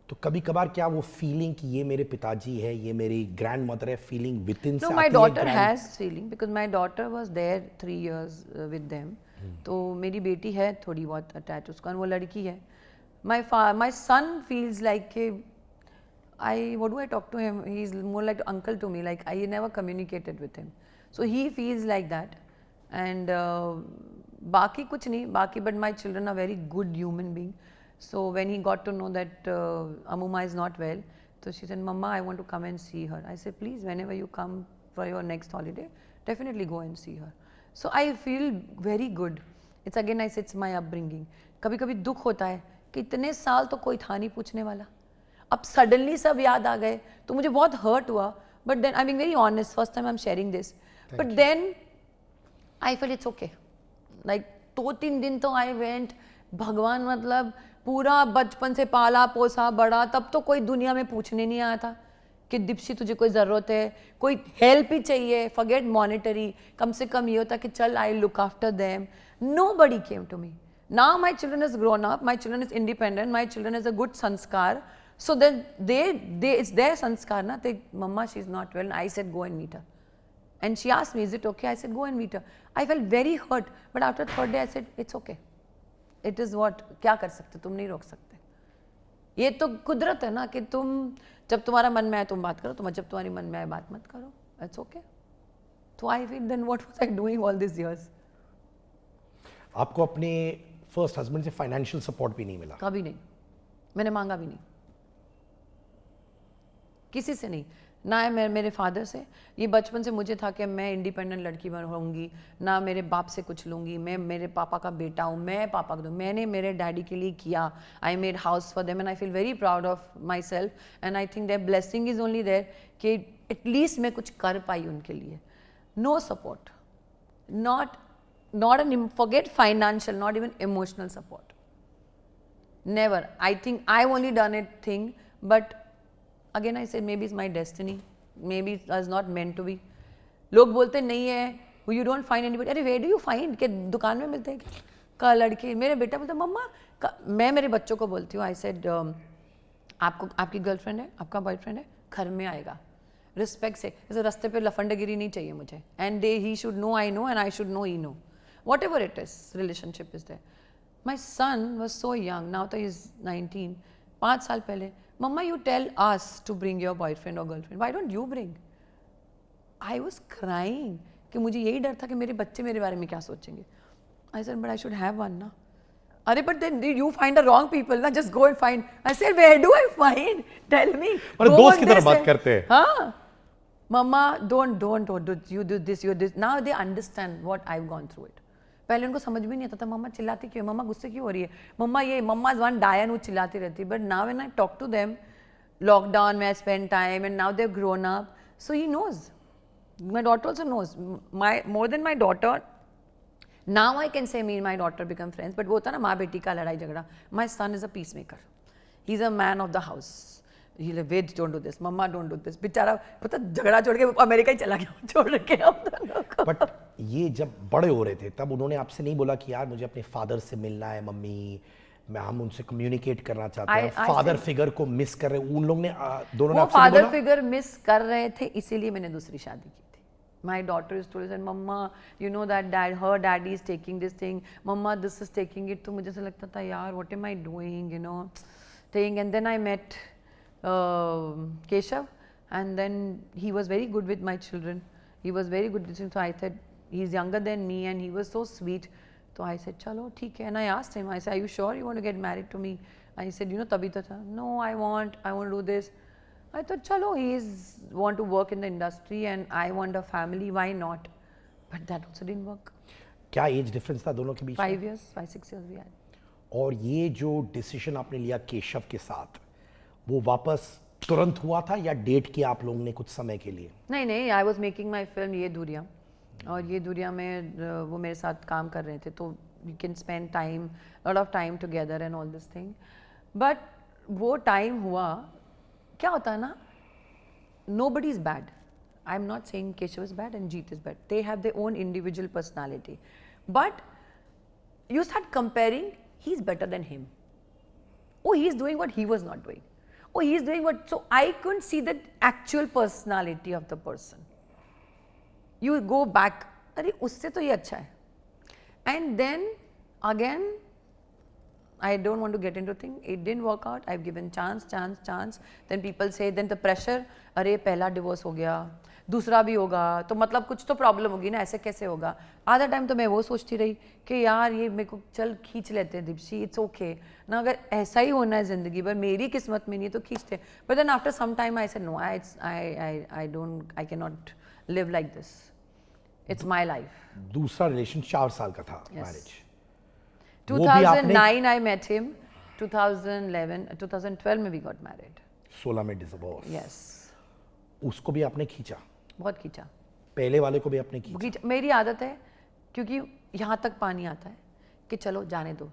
तो कभी कभार क्या वो फीलिंग कि ये मेरे पिताजी है, ये मेरी ग्रैंड मदर है, फीलिंग विद इन से No, my daughter has feeling because my daughter was there 3 years with them. तो मेरी बेटी है थोड़ी बहुत अटैच उसका, वो लड़की है. My son feels like what do I talk to him? He's more like uncle to me. Like I never communicated with him, so he feels like that. And बाकी कुछ नहीं बाकी, but my children are very good human being. So when he got to know that Amuma is not well, so she said, Mama, I want to come and see her. I said, please, whenever you come for your next holiday, definitely go and see her. So I feel very good. It's again, I said, it's my upbringing. कभी कभी दुख होता है कि इतने साल तो कोई था नहीं पूछने वाला, अब सडनली सब याद आ गए, तो मुझे बहुत हर्ट हुआ. But then I am being very honest, first time I am sharing this, but then I feel it's okay. Like 2-3 दिन तो आई वेंट, भगवान मतलब पूरा बचपन से पाला पोसा बड़ा, तब तो कोई दुनिया में पूछने नहीं आया था कि दीप्शी तुझे कोई ज़रूरत है, कोई हेल्प ही चाहिए, फॉरगेट मॉनेटरी, कम से कम ये होता कि चल I look after them. Nobody came to me. Now my children has grown up, my children is independent, my children has a good sanskar. So then it's their sanskar, na? Mama, she's not well. I said, go and meet her. And she asked me, is it okay? I said, go and meet her. I felt very hurt, but after the third day, I said, it's okay. It is what? क्या कर सकते, तुम नहीं रोक सकते. ये तो कुदरत है ना कि तुम जब तुम्हारा मन में आए तुम बात करो, तुम जब तुम्हारी मन में आए बात मत करो. It's okay. So I feel then what was I doing all these years? आपको अपने फर्स्ट हस्बैंड से फाइनेंशियल सपोर्ट भी नहीं मिला? कभी नहीं, मैंने मांगा भी नहीं, किसी से नहीं, ना है मेरे फादर से. ये बचपन से मुझे था कि मैं इंडिपेंडेंट लड़की होंगी, ना मेरे बाप से कुछ लूँगी, मैं मेरे पापा का बेटा हूँ, मैं पापा को दूँ. मैंने मेरे डैडी के लिए किया. I made house for them and I feel very proud of myself and I think their blessing is only there कि एटलीस्ट मैं कुछ कर पाई उनके लिए. No support, not forget financial, not even emotional support. Never. I think I've only done it thing, but again I said maybe it's my destiny, maybe it was not meant to be. लोग बोलते नहीं है, you don't find anybody. अरे where do you find? कि दुकान में मिलते हैं का लड़के. मेरे बेटा बोलता मम्मा, मैं मेरे बच्चों को बोलती हूँ, I said आपको आपकी गर्लफ्रेंड है, आपका बॉयफ्रेंड है, घर में आएगा रिस्पेक्ट से, जैसे रास्ते पे लफंडगिरी नहीं चाहिए मुझे. And he should know I know and I should know he know. Whatever it is, relationship is there. My son was so young, now that he's 19. 5 साल पहले, Mama, you tell us to bring your boyfriend or girlfriend. Why don't you bring? I was crying कि मुझे यही डर था कि मेरे बच्चे मेरे बारे में क्या सोचेंगे. I said, but I should have one ना. अरे but then you find the wrong people ना, just go and find. I said, where do I find? Tell me. और दोस्त की तरह बात करते हैं. हाँ. Mama, don't you do this, you do this. Now they understand what I've gone through it. पहले उनको समझ भी नहीं आता था, मम्मा चिल्लाती क्यों, मम्मा गुस्से क्यों हो रही है, मम्मा ये मम्मा इज वन डायन वो चिल्लाती रहती. But now when I talk to them, lockdown में I spend time and now they have grown up, so he knows. My daughter also knows my more than my daughter. Now I can say me and my daughter become friends, but वो होता ना माँ बेटी का लड़ाई झगड़ा. My son is a peacemaker, he is a man of the house. He'll like, wait, don't do this, mama don't do this. बेचारा पता झगड़ा छोड़ के अमेरिका ही चला गया छोड़ के हम दोनों को. बट ये जब बड़े हो रहे थे तब उन्होंने आपसे नहीं बोला कि यार मुझे अपने फादर से मिलना है मम्मी, हम उनसे कम्युनिकेट करना चाहते हैं, फादर फिगर को मिस कर रहे हैं? उन लोग ने दोनों ने आपसे फादर फिगर मिस कर रहे थे, इसीलिए मैंने दूसरी शादी की थी. My daughter is told, mama, you know that her daddy is taking this thing, mama this is taking it. तो मुझे ऐसा लगता था यार what am I doing, you know thing. And then I met Keshav, and then he was very good with my children. He was very good with them. So I said, he's younger than me and he was so sweet. So I said, chalo, theek hai. And I asked him, I said, are you sure you want to get married to me? And he said, you know, tabhi to tha. No, I want to do this. I thought, chalo, want to work in the industry and I want a family, why not? But that also didn't work. क्या एज डिफरेंस था दोनों के बीच में? 5 years, 5-6 years we had. और ये जो डिसीजन आपने लिया केशव के साथ, वो वापस तुरंत हुआ था या डेट किया आप लोगों ने कुछ समय के लिए? नहीं नहीं, I was making my film ये दूरियाँ, और ये दूरियाँ में वो मेरे साथ काम कर रहे थे, तो you can spend time, lot of time together and all this thing. But वो टाइम हुआ, क्या होता है ना, nobody is bad. I'm not saying Keshav is bad and Jeet is bad. They have their own individual personality. But you start comparing, he's better than him. Oh, he's doing what he was not doing. Oh, he's doing what. So I couldn't see the actual personality of the person. You go back, अरे उससे तो ये अच्छा है. And then again, I don't want to get into thing. It didn't work out. I've given chance. Then people say, then the pressure. अरे पहला डिवोर्स हो गया, दूसरा भी होगा, तो मतलब कुछ तो प्रॉब्लम होगी ना, ऐसे कैसे होगा. आधा टाइम तो मैं वो सोचती रही कि यार ये मेरे को चल खींच लेते हैं दीप्शी, इट्स ओके ना, अगर ऐसा ही होना है जिंदगी भर, मेरी किस्मत में नहीं है तो खींचते. But then after some time I said no, I can not live like this. It's my life. दूसरा रिलेशन 4 साल का था, मैरिज. 2009 I met him. 2012 में we got married. 16 में डिवोर्स. Yes. उसको भी आपने खींचा? बहुत खींचा. पहले वाले को भी आपने खींचा? मेरी आदत है, क्योंकि यहाँ तक पानी आता है कि चलो जाने दो.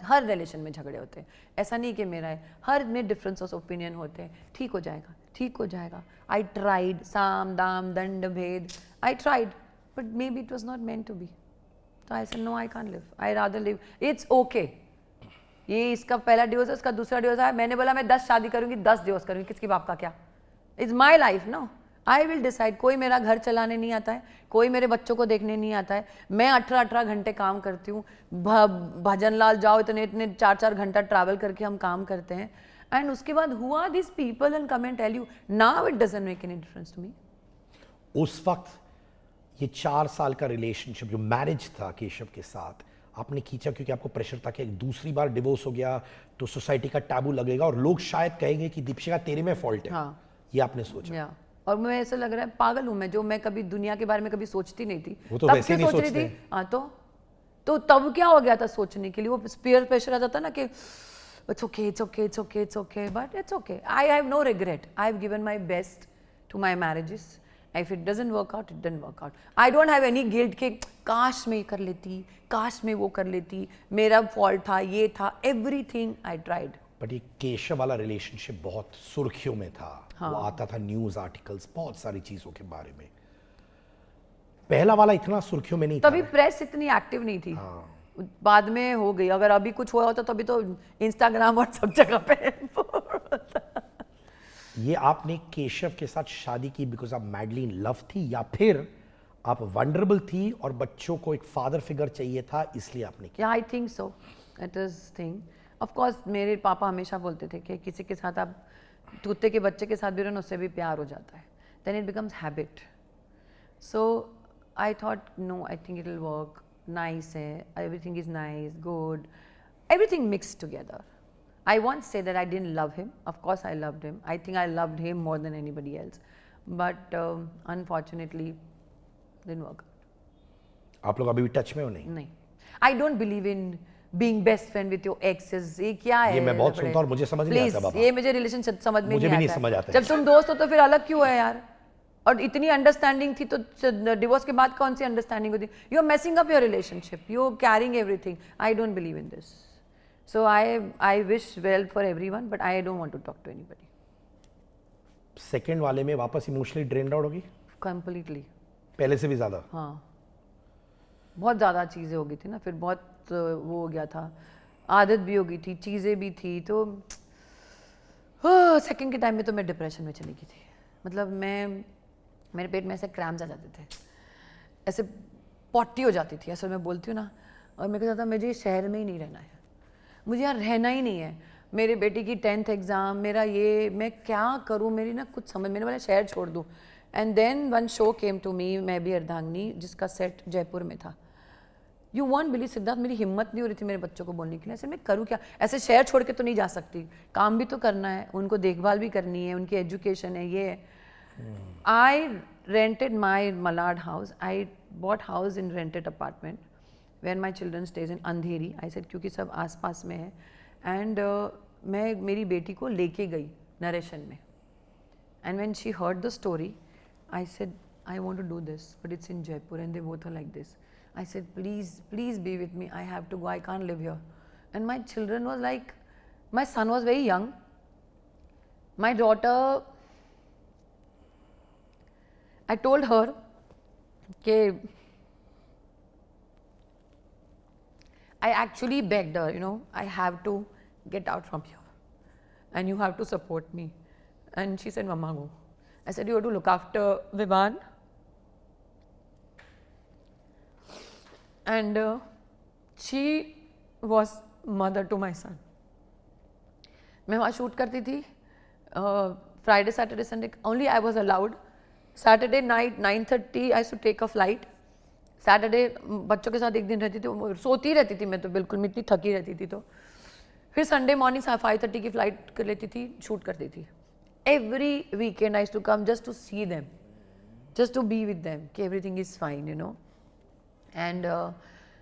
हर रिलेशन में झगड़े होते हैं, ऐसा नहीं कि मेरा है, हर में डिफरेंस ऑफ ओपिनियन होते हैं. ठीक हो जाएगा. आई ट्राइड, साम दाम दंड भेद, I tried, but maybe it was not meant to be. तो I said no, I can't live, I rather live. It's okay. ये इसका पहला डिवोर्स है, इसका दूसरा डिवोर्स है. मैंने बोला मैं 10 शादी करूंगी, 10 डिवोर्स करूंगी, किसके बाप का क्या. It's my life no, I will decide. कोई मेरा घर चलाने नहीं आता है, कोई मेरे बच्चों को देखने नहीं आता है. मैं 18 घंटे काम करती हूँ. भजन लाल जाओ, इतने 4 घंटा ट्रैवल करके हम काम करते हैं. एंड उसके बाद हुआ this people and come and tell you, now it doesn't make any difference to me. उस वक्त ये 4 साल का रिलेशनशिप जो मैरिज था केशव के साथ, आपने खींचा क्योंकि आपको प्रेशर था कि एक दूसरी बार डिवोर्स हो गया तो सोसाइटी का टैबू लगेगा और लोग शायद कहेंगे कि दीपिका तेरे में फॉल्ट है. हाँ. ये आपने सोचा? और मैं ऐसा लग रहा है पागल हूँ मैं, जो मैं कभी दुनिया के बारे में कभी सोचती नहीं थी. वो तो तब वैसे क्यों नहीं सोच रही सोचते. थी? हाँ, तो तब क्या हो गया था सोचने के लिए. वो पीयर प्रेशर आ जाता ना कि it's okay, but it's okay. I have no regret. I've given my best to my marriages. If it doesn't work out, it didn't work out. I don't have any guilt कि काश मैं कर लेती, काश मैं वो कर लेती, मेरा फॉल्ट था, ये था. Everything I tried. बट ये केशव वाला रिलेशनशिप बहुत सुर्खियों में था. हाँ. वो आता था न्यूज आर्टिकल्स, बहुत सारी चीजों के बारे में. पहला वाला इतना सुर्खियों में नहीं था. तभी प्रेस इतनी एक्टिव नहीं थी. हाँ. बाद में हो गई. अगर अभी कुछ हुआ होता तभी तो इंस्टाग्राम और सब जगह पे. ये आपने केशव के साथ शादी की बिकॉज आप मैडली इन लव थी, या फिर आप वंडरेबल थी और बच्चों को एक फादर फिगर चाहिए था इसलिए आपने किया? I think so, it is thing. Of course मेरे पापा हमेशा बोलते थे कि किसी के साथ आप कुत्ते के बच्चे के साथ भी रहो ना, उससे भी प्यार हो जाता है. Then it becomes habit. So I thought no, I think it will work. Nice है, everything is nice, good, everything mixed together. I won't say that I didn't love him. Of course I loved him. I think I loved him more than anybody else. But unfortunately, didn't work out. आप लोग अभी भी टच में हो? नहीं. I don't believe in being best friend with your exes. ये क्या है? ये मैं बहुत सुनता हूँ और मुझे समझ नहीं आता बाबा. ये मुझे रिलेशनशिप समझ में नहीं आता. मुझे भी नहीं समझ आता. जब तुम दोस्त हो तो फिर अलग क्यों है यार? और इतनी अंडरस्टैंडिंग थी तो डिवोर्स के बाद कौन सी अंडरस्टैंडिंग होती? You are messing up your relationship, you are carrying everything. I don't believe in this. So I wish well for everyone, but I don't want to talk to anybody. Second वाले में वापस इमोशनली ड्रेन्ड आउट होगी कंप्लीटली, पहले से भी ज्यादा. हाँ, बहुत ज़्यादा चीज़ें हो गई थी ना, फिर बहुत वो हो गया था, आदत भी हो गई थी, चीज़ें भी थी. तो सेकंड के टाइम में तो मैं डिप्रेशन में चली गई थी. मतलब मेरे पेट में ऐसे क्रैम्स आ जाते थे, ऐसे पॉटी हो जाती थी, ऐसे मैं बोलती हूँ ना. और मेरे को लगता मुझे शहर में ही नहीं रहना है, मुझे यहाँ रहना ही नहीं है. मेरे बेटी की 10th एग्ज़ाम, मेरा ये, मैं क्या करूँ, मेरी ना कुछ समझ, मैंने बोला शहर छोड़ दूँ. And then one show came to me, मैं भी अर्धांगिनी, जिसका सेट जयपुर में था. यू वॉन्ट बिलीव सिद्धार्थ, मेरी हिम्मत नहीं हो रही थी मेरे बच्चों को बोलने के लिए. ऐसे मैं करूँ क्या, ऐसे शहर छोड़ के तो नहीं जा सकती, काम भी तो करना है, उनको देखभाल भी करनी है, उनकी एजुकेशन है, ये है. I rented my Malad house. I bought house in rented apartment where my children stays in Andheri. I said क्योंकि सब आस पास में है and मैं मेरी बेटी को लेके गई नरेशन में. And when she heard the story, I said I want to do this, but it's in Jaipur and they both are like this. I said please, please be with me. I have to go. I can't live here. And my children was like, my son was very young. My daughter, I told her कि I actually begged her, you know, I have to get out from here and you have to support me. And she said, Mama, go. I said, you have to look after Vivan. And she was mother to my son. मैं वहाँ शूट करती थी Friday, Saturday, Sunday. Only I was allowed. Saturday night 9:30 I used to take a flight. Saturday बच्चों के साथ एक दिन रहती थी, सोती रहती थी मैं तो बिल्कुल, मैं इतनी थकी रहती थी. तो फिर Sunday morning 5:30 की फ्लाइट कर लेती थी, शूट करती थी. Every weekend I used to come just to see them, just to be with them, कि everything is fine, you know. And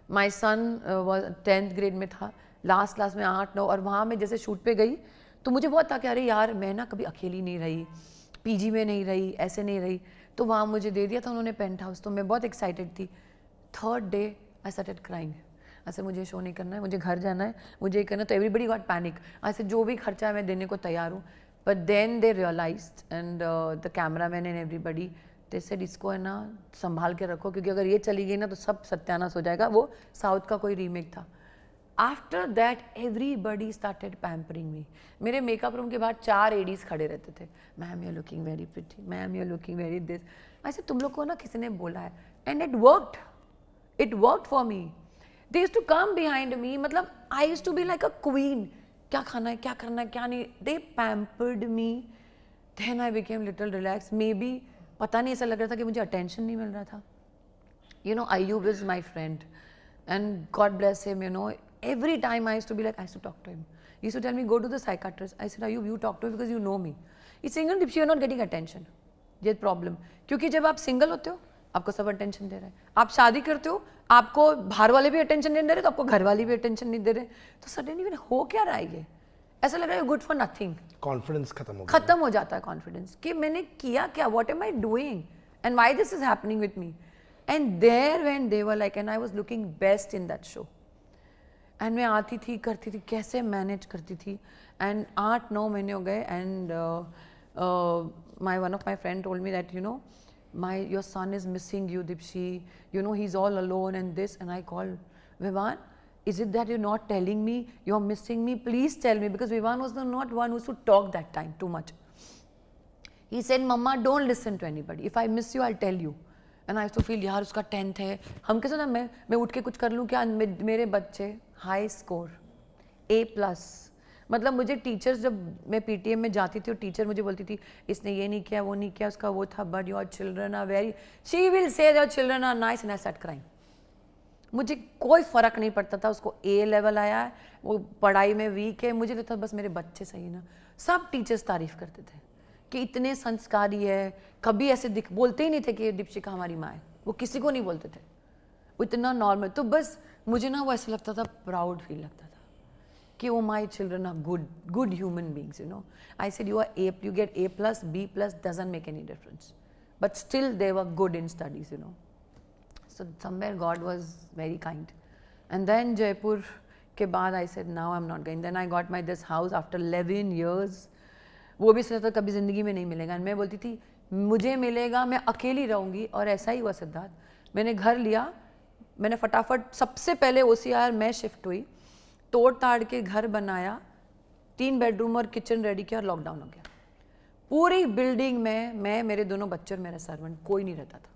my son was 10th grade में था, लास्ट क्लास में 8-9, और वहाँ मैं जैसे शूट पे गई तो मुझे बहुत था कि अरे यार मैं ना कभी अकेली नहीं रही, पीजी में नहीं रही, ऐसे नहीं रही. तो वहाँ मुझे दे दिया था उन्होंने पेंट हाउस, तो मैं बहुत एक्साइटेड थी. Third day I started crying. ऐसे मुझे शो नहीं करना है, मुझे घर जाना है, मुझे ये करना है. तो एवरीबडी गॉट पैनिक. ऐसे जो भी खर्चा है मैं देने को तैयार हूँ. But then they realised and the camera man and everybody they said इसको है ना संभाल के रखो, क्योंकि अगर ये चली गई ना तो सब सत्यानाश हो जाएगा. वो साउथ का कोई रीमेक था. After that everybody started pampering me. मेरे मेकअप रूम के बाहर 4 एडीज खड़े रहते थे. Ma'am you are looking very pretty, ma'am you are looking very this. ऐसे तुम लोग को ना किसी ने बोला है. And it worked for me. They used to come behind me. मतलब I used to be like a queen. क्या खाना है, क्या करना है, क्या नहीं. They pampered me. Then I became little relax. Maybe पता नहीं, ऐसा लग रहा था कि मुझे अटेंशन नहीं मिल रहा था. You know, Ayub is my friend and God bless him, you know. Every time I used to be like, I used to talk to him. He used to tell me, go to the psychiatrist. I said, Ayub, you talk to him because you know me. He's saying, no, Dipshi, you're not getting attention. ये प्रॉब्लम. क्योंकि जब आप सिंगल होते हो आपको सब अटेंशन दे रहे हैं. आप शादी करते हो आपको बाहर वाले भी अटेंशन नहीं दे रहे, तो आपको घर वाले भी अटेंशन नहीं दे रहे. तो सडनली हो क्या रहा है ये, ऐसा लग रहा है गुड फॉर नथिंग. कॉन्फिडेंस खत्म हो जाता है कॉन्फिडेंस कि मैंने किया क्या, what am I doing and why this is happening with me. And there when they were like, and I was looking best in that show. And मैं आती थी, करती थी, कैसे मैनेज करती थी. एंड 8-9 महीने हो गए. And my one of my friend told me that, you know, your son is missing you Dipshi, you know, he's all alone and this. And I called Vivan, is it that you're not telling me, you're missing me, please tell me, because Vivan was not one who should talk that time too much. He said, Mama, don't listen to anybody, if I miss you I'll tell you. And I used to feel, यार उसका 10th है, हम कैसे ना मैं उठ के कुछ कर लूँ क्या. मेरे बच्चे हाई स्कोर A+. मतलब मुझे टीचर्स, जब मैं PTM में जाती थी और टीचर मुझे बोलती थी इसने ये नहीं किया, वो नहीं किया, उसका वो था, but your children are very, she will say your children are nice, and I start crying. मुझे कोई फ़र्क नहीं पड़ता था. उसको A लेवल आया है, वो पढ़ाई में वीक है, मुझे लगता बस मेरे बच्चे सही ना. सब टीचर्स तारीफ़ करते थे कि इतने संस्कारी है. कभी ऐसे बोलते ही नहीं थे कि दीपशिका हमारी माँ है. वो किसी को नहीं बोलते थे, वो इतना नॉर्मल. तो बस मुझे ना वो ऐसा लगता था, प्राउड फील लगता था कि वो my children are good human beings, you know. I said you get A+, B+, doesn't make any difference, but still they were good in studies, you know. So somewhere God was very kind. And then Jaipur के बाद I said, now I'm not going. Then I got this house after 11 years. वो भी सोचा था कभी ज़िंदगी में नहीं मिलेगा. मैं बोलती थी मुझे मिलेगा, मैं अकेली रहूँगी. और ऐसा ही हुआ सिद्धार्थ. मैंने घर लिया, मैंने फटाफट सबसे पहले OCR में शिफ्ट हुई, तोड़ ताड़ के घर बनाया, 3 बेडरूम और किचन रेडी किया, और लॉकडाउन हो गया. पूरी बिल्डिंग में मैं, मेरे दोनों बच्चे और मेरा सर्वेंट, कोई नहीं रहता था.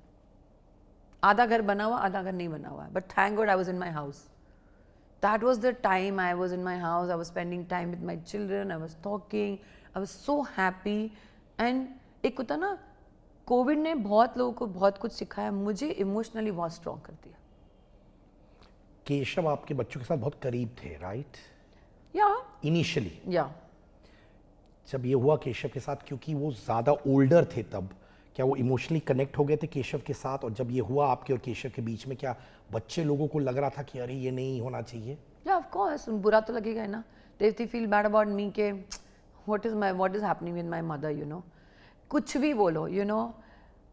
आधा घर बना हुआ, आधा घर नहीं बना हुआ. But thank God I was in my house. That was the time I was in my house. I was spending time with my children. I was talking. I was so happy. And एक होता ना, कोविड ने बहुत लोगों को बहुत कुछ सिखाया. मुझे इमोशनली बहुत स्ट्रॉन्ग कर दिया. केशव आपके बच्चों के साथ बहुत करीब थे, राइट? या इनिशियली या जब ये हुआ केशव के साथ, क्योंकि वो ज़्यादा ओल्डर थे तब, क्या वो इमोशनली कनेक्ट हो गए थे केशव के साथ, और जब ये हुआ आपके और केशव के बीच में, क्या बच्चे लोगों को लग रहा था कि अरे ये नहीं होना चाहिए? या ऑफ कोर्स बुरा तो लगेगा ही ना. They feel bad about me के what is happening with my mother, you know. कुछ भी बोलो, यू नो,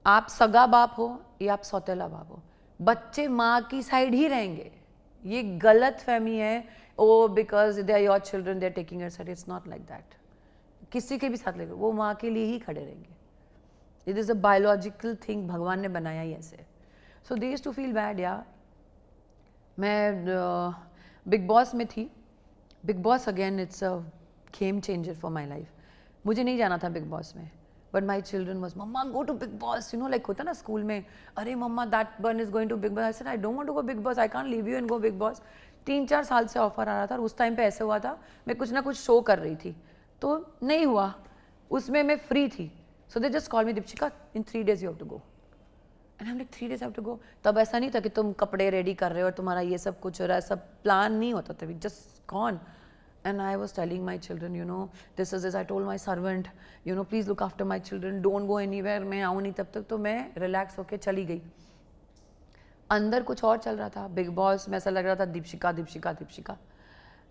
आप सगा बाप हो या आप सौतेला बाप हो, बच्चे माँ की साइड ही रहेंगे. ये गलत फहमी है. Oh because they are your children, they are taking your side. It's not like that. किसी के भी साथ लेकर वो माँ के लिए ही खड़े रहेंगे. It is a biological thing, भगवान ने बनाया ही ऐसे. So they used to feel bad. या मैं बिग बॉस में थी. Bigg Boss again it's a game changer for my life. मुझे नहीं जाना था बिग बॉस में, but my children was mama go to Bigg Boss. You know, like होता ना स्कूल में, अरे mama that one is going to Bigg Boss. I said I don't want to go Bigg Boss, I can't leave you and go Bigg Boss. 3-4 साल से ऑफर आ रहा था, और उस टाइम पे ऐसे हुआ था मैं कुछ ना कुछ शो कर रही थी, तो नहीं हुआ. उसमें मैं फ्री थी. So they just call me, Deepshikha in 3 days you have to go. And I am like 3 days have to go. तब ऐसा नहीं था कि तुम कपड़े रेडी कर रहे हो और तुम्हारा ये सब कुछ हो रहा है, सब प्लान नहीं होता था. We just gone. And I was telling my children, you know, this is, I told my servant, you know, please look after my children, don't go anywhere. मैं आऊँ नहीं तब तक. तो मैं रिलैक्स होके चली गई. अंदर कुछ और चल रहा था. बिग बॉस में ऐसा लग रहा था दीपशिका दीपशिका दीपशिका.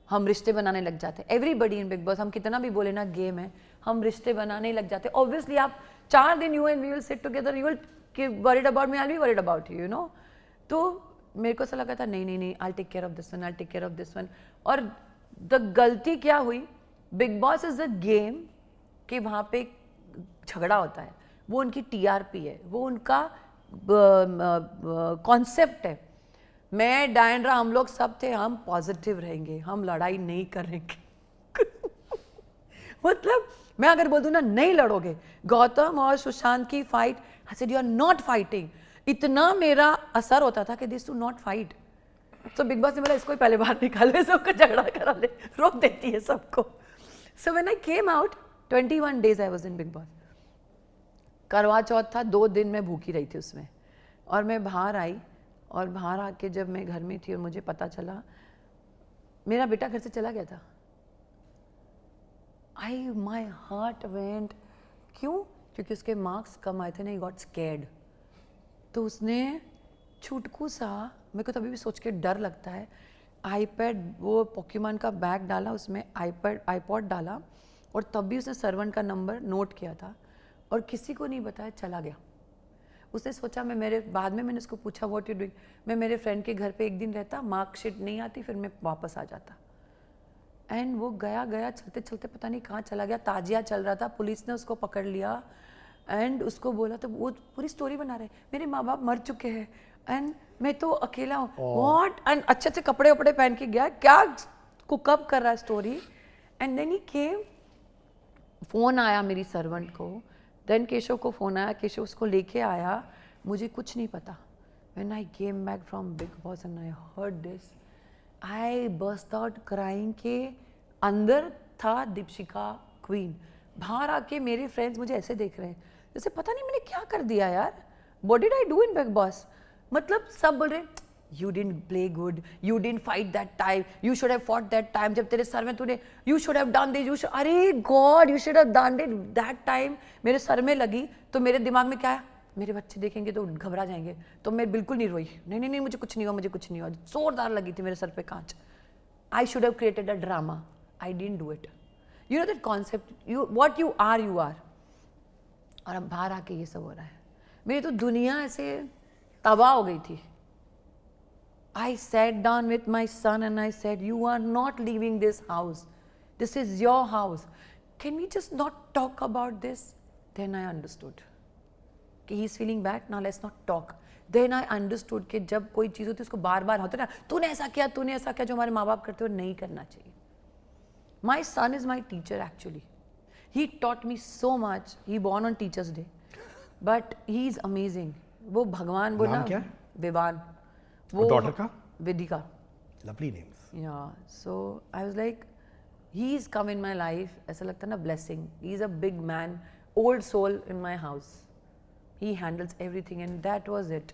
हम रिश्ते बनाने लग जाते. एवरीबडी इन बिग बॉस, हम कितना भी बोले ना गेम है, हम रिश्ते बनाने लग जाते. ऑब्वियसली आप 4 दिन you and we will sit together, you will worried about me, I will be worried about you, you know. तो मेरे को ऐसा लगा था नहीं नहीं नहीं, I take care of this one, I take care of this one. और द गलती क्या हुई, Bigg Boss is a game कि वहाँ पे झगड़ा होता है. वो उनकी टीआरपी है, वो उनका कॉन्सेप्ट है. मैं, डायनरा, हम लोग सब थे, हम पॉजिटिव रहेंगे, हम लड़ाई नहीं करेंगे. मतलब मैं अगर बोल दूं ना नहीं लड़ोगे, गौतम और सुशांत की fight, I said you are not fighting. इतना मेरा असर होता था कि दिस टू नॉट फाइट. तो बिग बॉस ने बोला इसको ही पहले बाहर निकाले, सबका झगड़ा करा ले, रोक देती है सबको. सो when I came out, 21 days I was in Bigg boss. करवा चौथ था, 2 दिन मैं भूखी रही थी उसमें. और मैं बाहर आई, और बाहर आके जब मैं घर में थी और मुझे पता चला मेरा बेटा घर से चला गया था, माई हार्ट वेंट. क्यों? क्योंकि उसके मार्क्स कम आए थे ना, ही गॉट स्कैर्ड. तो उसने छुटकू सा, मेरे को तो अभी भी सोच के डर लगता है, आईपैड, वो पोकेमॉन का बैग डाला, उसमें आईपॉड डाला, और तब भी उसने सर्वेंट का नंबर नोट किया था और किसी को नहीं बताया, चला गया. उसने सोचा बाद में मैंने उसको पूछा व्हाट यू डूइंग. मैं मेरे फ्रेंड के घर पे 1 दिन रहता, मार्कशीट नहीं आती, फिर मैं वापस आ जाता. एंड वो गया चलते चलते पता नहीं कहाँ चला गया. ताजिया चल रहा था, पुलिस ने उसको पकड़ लिया एंड उसको बोला, तो वो पूरी स्टोरी बना रहे, मेरे माँ बाप मर चुके हैं एंड मैं तो अकेला हूँ. व्हाट? एंड अच्छे अच्छे कपड़े वपड़े पहन के गया, क्या कुकअप कर रहा है story. And then he came, phone आया मेरी सर्वेंट को, देन केशव को फ़ोन आया, केशव उसको लेके आया. मुझे कुछ नहीं पता. When I came back from big boss and I heard this, I burst out crying. के अंदर था दीपशिका क्वीन, बाहर आके मेरे फ्रेंड्स मुझे ऐसे देख रहे हैं जैसे पता नहीं मैंने क्या कर दिया यार. What did I do in Bigg Boss? मतलब सब बोल रहे you didn't play good, you didn't fight that time, you should have fought that time, जब तेरे सर में तूने, you should have done this, अरे God you should have done it that time. मेरे सर में लगी तो मेरे दिमाग में क्या है, मेरे बच्चे देखेंगे तो घबरा जाएंगे. तो मैं बिल्कुल नहीं रोई, नहीं नहीं नहीं मुझे कुछ नहीं हुआ, मुझे कुछ नहीं हुआ. जोरदार लगी थी मेरे सर पे कांच. I should have created a drama, I didn't do it. You know that concept, you what you are, you are. और अब बाहर आके ये सब हो रहा है. मेरी तो दुनिया ऐसे तबाह हो गई थी. I sat down with my son and I said, you are not leaving this house. This is your house. Can we just not talk about this? Then I understood. कि he is feeling bad, now let's not talk. Then I understood कि जब कोई चीज़ होती है उसको बार बार होता है ना, तूने ऐसा किया, जो हमारे माँ बाप करते हो नहीं करना चाहिए. My son is my teacher actually. He taught me so much. He born on Teachers Day. But he is amazing. वो भगवान, वो ना विवान, वो डॉटर का विदिका. Lovely names. Yeah so I was like he is come in my life. ऐसा लगता है ना blessing. He is a big man, old soul in my house. He handles everything and that was it.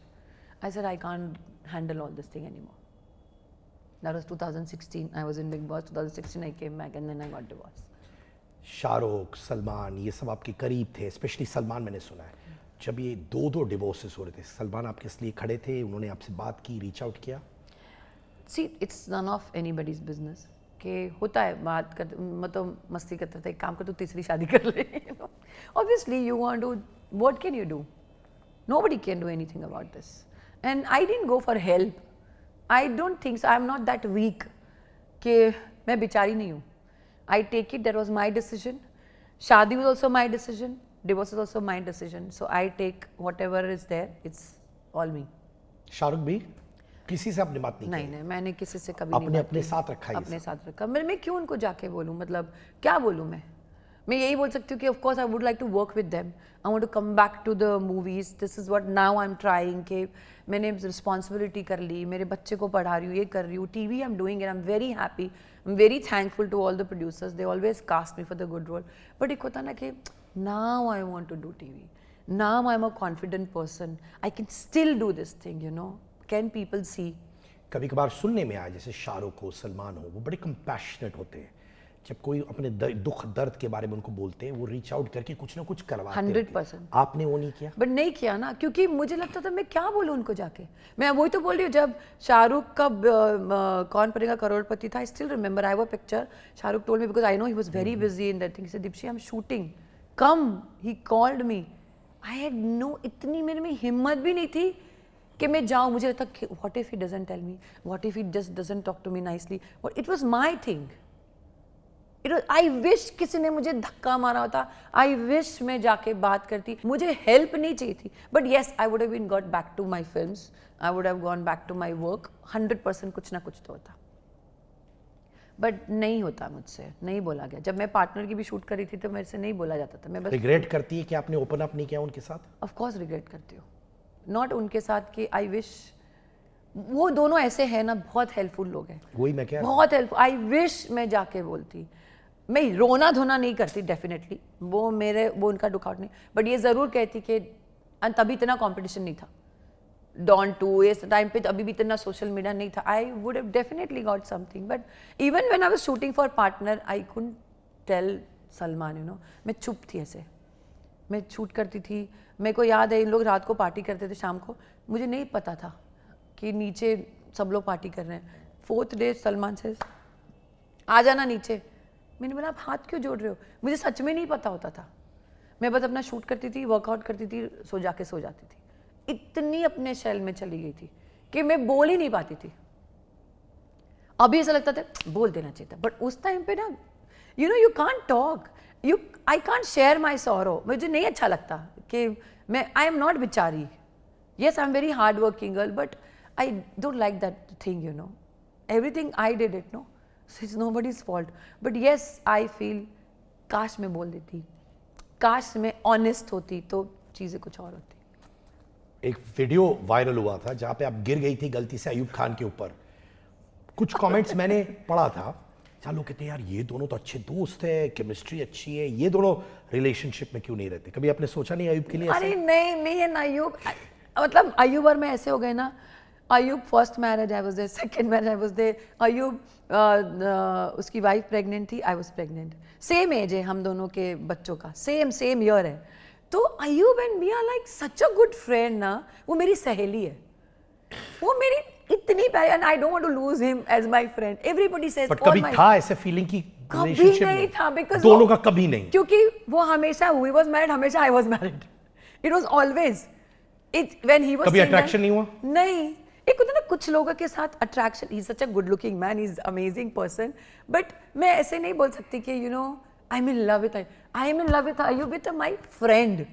I said I can't handle all this thing anymore. That was 2016. I was in Bigg Boss. 2016 I came back and then I got divorce. Shahrukh, Salman, ये सब आपके करीब थे, स्पेशली सलमान मैंने सुना है. जब ये दो डिवोर्सेस हो रहे थे, सलमान आपके लिए खड़े थे, उन्होंने आपसे बात की, रीच आउट किया? See it's none of anybody's business कि होता है बात कर, मतलब मस्ती करते थे, एक काम कर, तू तीसरी शादी कर ले। Obviously you want to, what can you do? Nobody can do anything about this, and I didn't go for help. I don't think so, I am not that weak कि मैं बेचारी नहीं हूँ। I take it, that was my decision. शादी was also my decision, divorce is also my decision, so I take whatever is there, it's all me. Shahrukh भी किसी से आपने बात नहीं नहीं की? नहीं, मैंने किसी से कभी आपने नहीं बात अपने की। साथ रखा है ये अपने सब? साथ रखा। मैं क्यों उनको जाके बोलूँ, मतलब क्या बोलूँ मैं यही बोल सकती हूँ कि of course I would like to work with them, I want to come back to the movies, this is what now I am trying, कि मैंने रिस्पॉन्सिबिलिटी कर ली, मेरे बच्चे को पढ़ा रही हूँ, ये कर रही हूँ, TV I am doing, and I am very happy, I am very thankful to all the producers, they always cast me for the good role. But एक होता ना कि now I want to do TV, now I'm a confident person, I can still do this thing, you know, can people see? कभी कभार सुनने में आया जैसे शाहरुख हो, सलमान हो, वो बड़े कंपैशनेट होते हैं, जब कोई अपने दुख दर्द के बारे में उनको बोलते हैं, वो रीच आउट करके कुछ ना कुछ करवाते हैं। 100%। आपने वो नहीं किया? बट नहीं किया ना, क्योंकि मुझे लगता था मैं क्या बोलूँ उनको जाके। मैं वही तो बोल रही हूँ, जब शाहरुख का कौन बनेगा करोड़पति था, I still remember, I have a picture, Shahrukh told me, because I know he was very busy in that thing, he said Deepti I am shooting, come, he called me, I had no, इतनी मेरे में हिम्मत भी नहीं थी कि मैं जाऊँ। मुझे लगता what if he doesn't tell me, what if he just doesn't talk to me nicely, it was my thing, it was, I wish किसी ने मुझे धक्का मारा होता, आई विश मैं जाके बात करती, मुझे हेल्प नहीं चाहिए थी, but yes I would have been got back to my films, I would have gone back to my work, 100% कुछ ना कुछ तो होता, बट नहीं होता मुझसे, नहीं बोला गया। जब मैं पार्टनर की भी शूट करी थी तो मेरे से नहीं बोला जाता था, मैं बस रिग्रेट करती है कि आपने ओपन अप नहीं किया उनके साथ? ऑफ कोर्स रिग्रेट करती हूँ, नॉट उनके साथ, कि आई विश, वो दोनों ऐसे हैं ना, बहुत हेल्पफुल लोग हैं, वही मैं कह रहा हूँ। बहुत हेल्पफुल, आई विश मैं जाके बोलती, मैं रोना धोना नहीं करती डेफिनेटली, वो उनका दुखआउट नहीं, बट ये ज़रूर कहती कि तभी इतना कंपटीशन नहीं था, Dawn 2 इस टाइम पे अभी भी इतना सोशल मीडिया नहीं था, I would have definitely got something, but even when I was shooting for Partner I couldn't tell Salman, you know, मैं चुप थी ऐसे, मैं शूट करती थी, मेरे को याद है इन लोग रात को पार्टी करते थे शाम को, मुझे नहीं पता था कि नीचे सब लोग पार्टी कर रहे हैं। 4th डे सलमान से आ जाना नीचे, मैंने बोला आप हाथ क्यों जोड़ रहे हो, मुझे सच में नहीं पता होता था, मैं बस अपना शूट करती थी, वर्कआउट करती थी, सो जाती थी, इतनी अपने शेल में चली गई थी कि मैं बोल ही नहीं पाती थी। अभी ऐसा लगता था बोल देना चाहिए था, बट उस टाइम पे ना, you know, you can't talk, I can't share my sorrow, मुझे नहीं अच्छा लगता कि मैं, आई एम नॉट बेचारी, yes I am very hard working girl, but I don't like that thing, you know, everything I did it, no, it's nobody's fault, but yes I feel काश मैं बोल देती, काश मैं ऑनेस्ट होती तो चीज़ें कुछ और होती। एक वीडियो वायरल हुआ था जहां पे आप गिर गई थी गलती से अयूब खान के ऊपर, कुछ कमेंट्स मैंने पढ़ा था, जहां लोग कहते हैं यार ये दोनों तो अच्छे दोस्त है, केमिस्ट्री अच्छी है, ये दोनों रिलेशनशिप में क्यों नहीं रहते? कभी आपने सोचा नहीं अयूब के लिए? अरे नहीं, मैं ये अयूब, मतलब अयूब और मैं ऐसे हो गए ना, Ayub first marriage I was there, second marriage I was there, Ayub उसकी वाइफ प्रेग्नेंट थी, I was pregnant, same age है हम दोनों के बच्चों का, सेम ईयर है, तो Ayub and me are like such a good friend ना, वो मेरी सहेली है, वो मेरी इतनी प्यारी, and I don't want to lose him as my friend, everybody says, but कभी था ऐसे फीलिंग की कभी रिलेशनशिप नहीं में? था, बिकॉज दोनों का कभी नहीं, क्योंकि वो हमेशा ही वाज मैरिड, हमेशा I was married, it was always it, when he was कभी अट्रैक्शन नहीं हुआ? नहीं, एक होता ना कुछ लोगों के साथ attraction, he is such a good looking man, he is amazing person, but मैं ऐसे नहीं बोल सकती कि you know I M in love with Ayub, with my friend,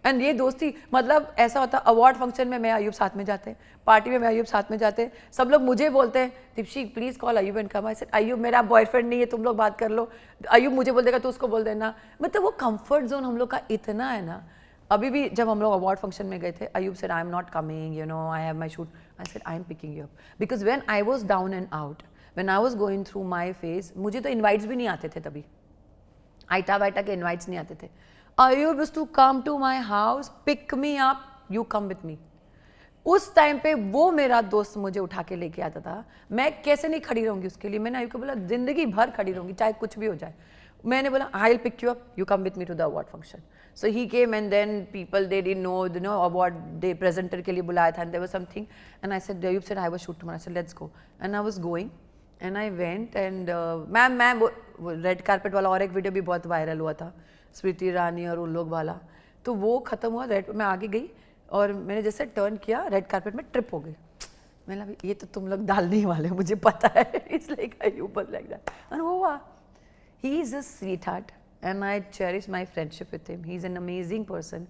and ये दोस्ती, मतलब ऐसा होता, अवार्ड फंक्शन में मैं अयूब साथ में जाते हैं, पार्टी में मैं अयूब साथ में जाते हैं, सब लोग मुझे बोलते हैं Deepti please call Ayub and come, I said Ayub मेरा बॉयफ्रेंड नहीं है, तुम लोग बात कर लो, अयूब मुझे बोल देगा तो उसको बोल देना, मतलब वो कंफर्ट जोन हम लोग का इतना है ना। अभी भी जब हम लोग अवार्ड फंक्शन में गए थे, Ayub said I am not coming, you know, I have my shoot, I said I am picking you up, because when I was down and out, when I was going through my phase, मुझे तो इनवाइट्स भी नहीं आते थे तभी, आइटा वाइटा के इनवाइट्स नहीं आते थे, Ayub used to come to my house, pick me up, you come with me. उस टाइम पे वो मेरा दोस्त मुझे उठा के लेके आता था, मैं कैसे नहीं खड़ी रहूंगी उसके लिए, मैंने अयूब को बोला जिंदगी भर खड़ी रहूंगी चाहे कुछ भी हो जाए, मैंने बोला I will pick you up, you come with me to the award function. So he came and then people they didn't know, you know, award day presenter के लिए बुलाया था, and there was something and I said Ayub said I was shoot tomorrow. I said let's go and I was going and I went and ma'am red carpet वाला और एक वीडियो भी बहुत वायरल हुआ था, स्मृति ईरानी और उन लोग वाला. तो वो खत्म हुआ, रेड मैं आगे गई और मैंने जैसे टर्न किया रेड कारपेट में ट्रिप हो गई. मैंने लगा ये तो तुम लोग डालने ही वाले हो, मुझे पता है. It's like Ayub was like that and वो हुआ. He is a sweetheart and I cherish my friendship with him. He is an amazing person.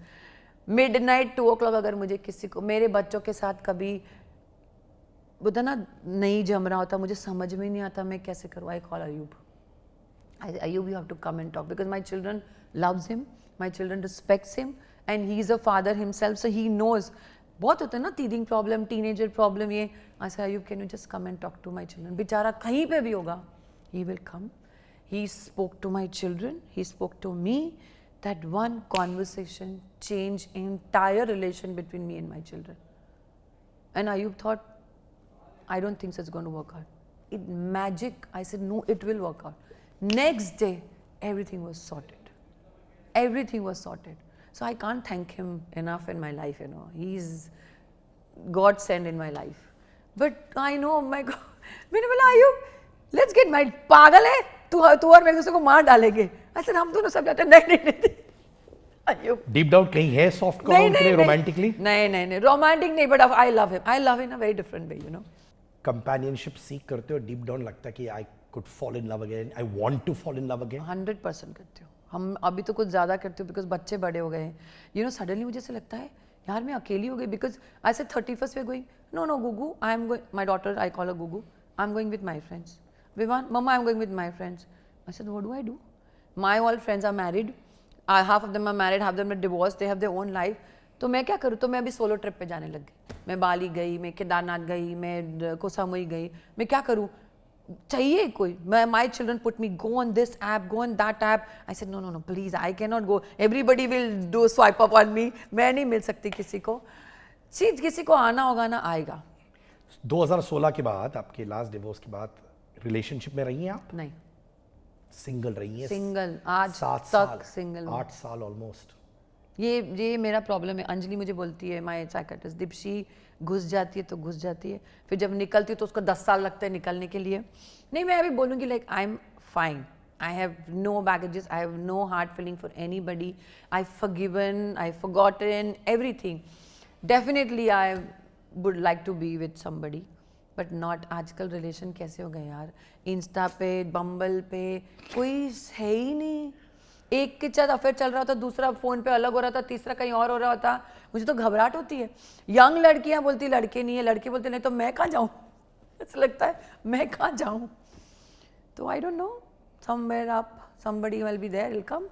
Midnight 2 o'clock अगर मुझे किसी को मेरे बच्चों के साथ कभी बोलता ना नहीं जम रहा होता, मुझे समझ में नहीं आता मैं कैसे करूँ, I call Ayub. Ayub, you have to come and talk because my children loves him, my children respects him and he is a father himself, so he knows. बहुत होता है ना teething problem, teenager problem ये. I say Ayub, can you just come and talk to my children? बेचारा कहीं पे भी होगा, he will come. He spoke to my children, he spoke to me. That one conversation changed entire relation between me and my children. And Ayub thought, I don't think so it's going to work out. It magic. I said, no, it will work out. Next day, everything was sorted. Everything was sorted. So I can't thank him enough in my life, you know. He's God sent in my life. But I know, my God. मैंने बोला Ayub, let's get married. पागल है? तू और मैं दूसरे को मार डालेंगे. I said, हम दोनों सब जाते हैं. नहीं. Ayub. डीप डाउन कहीं है सॉफ्ट कॉर्नर उनके लिए रोमांटिकली? नहीं रोमांटिक नहीं, but I love him. I love in a very different way, you know. Companionship seek करते हो, डीप डाउन लगता है कि I could fall in love again, I want to fall in love again? 100% करती हूँ. हम अभी तो कुछ ज़्यादा करते हो बिकॉज बच्चे बड़े हो गए हैं. यू नो सडनली मुझे ऐसा लगता है यार मैं अकेली हो गई because I say 31st we're going. No Gugu, I am going, my daughter I call a Gugu, I am going with my friends. Vivan, Mama, I'm going with my friends. I said, what do I do? My all friends are married. Half of them are married, half of them are divorced. They have their own life. तो मैं क्या करूँ? तो मैं अभी सोलो ट्रिप पे जाने लग गई. मैं बाली गई, मैं केदारनाथ गई, मैं कोसामुई गई. मैं क्या करूँ? चाहिए कोई. My children put me, go on this app, go on that app. I said, no, please, I cannot go. Everybody will do swipe up on me. मैं नहीं मिल सकती किसी को. किसी को आना होगा ना, आएगा. 2016 के बाद, आपके लास्ट डिवोर्स के बाद रिलेशनशिप में रही हैं आप? नहीं. सिंगल रही हैं? सिंगल आज 7 तक साल, सिंगल. 8 साल ऑलमोस्ट. ये मेरा प्रॉब्लम है. अंजलि मुझे बोलती है, माय साइकियाट्रिस्ट, दीप्शी घुस जाती है तो घुस जाती है, फिर जब निकलती है तो उसको 10 साल लगते हैं निकलने के लिए. नहीं, मैं अभी बोलूँगी like I am fine. I have no baggages, I have no hard feeling for anybody. I've forgiven, I've forgotten everything. Definitely I would like to be with somebody. But not. आजकल रिलेशन कैसे हो गए यार, इंस्टा पे, बम्बल पे कोई है ही नहीं. एक के साथ अफेयर चल रहा होता, दूसरा फ़ोन पे अलग हो रहा था, तीसरा कहीं और हो रहा होता. मुझे तो घबराहट होती है. यंग लड़कियां बोलती लड़के नहीं है, लड़के बोलते नहीं, तो मैं कहाँ जाऊँ? ऐसा लगता है मैं कहाँ जाऊँ. तो आई don't no, somewhere up somebody will be there, will come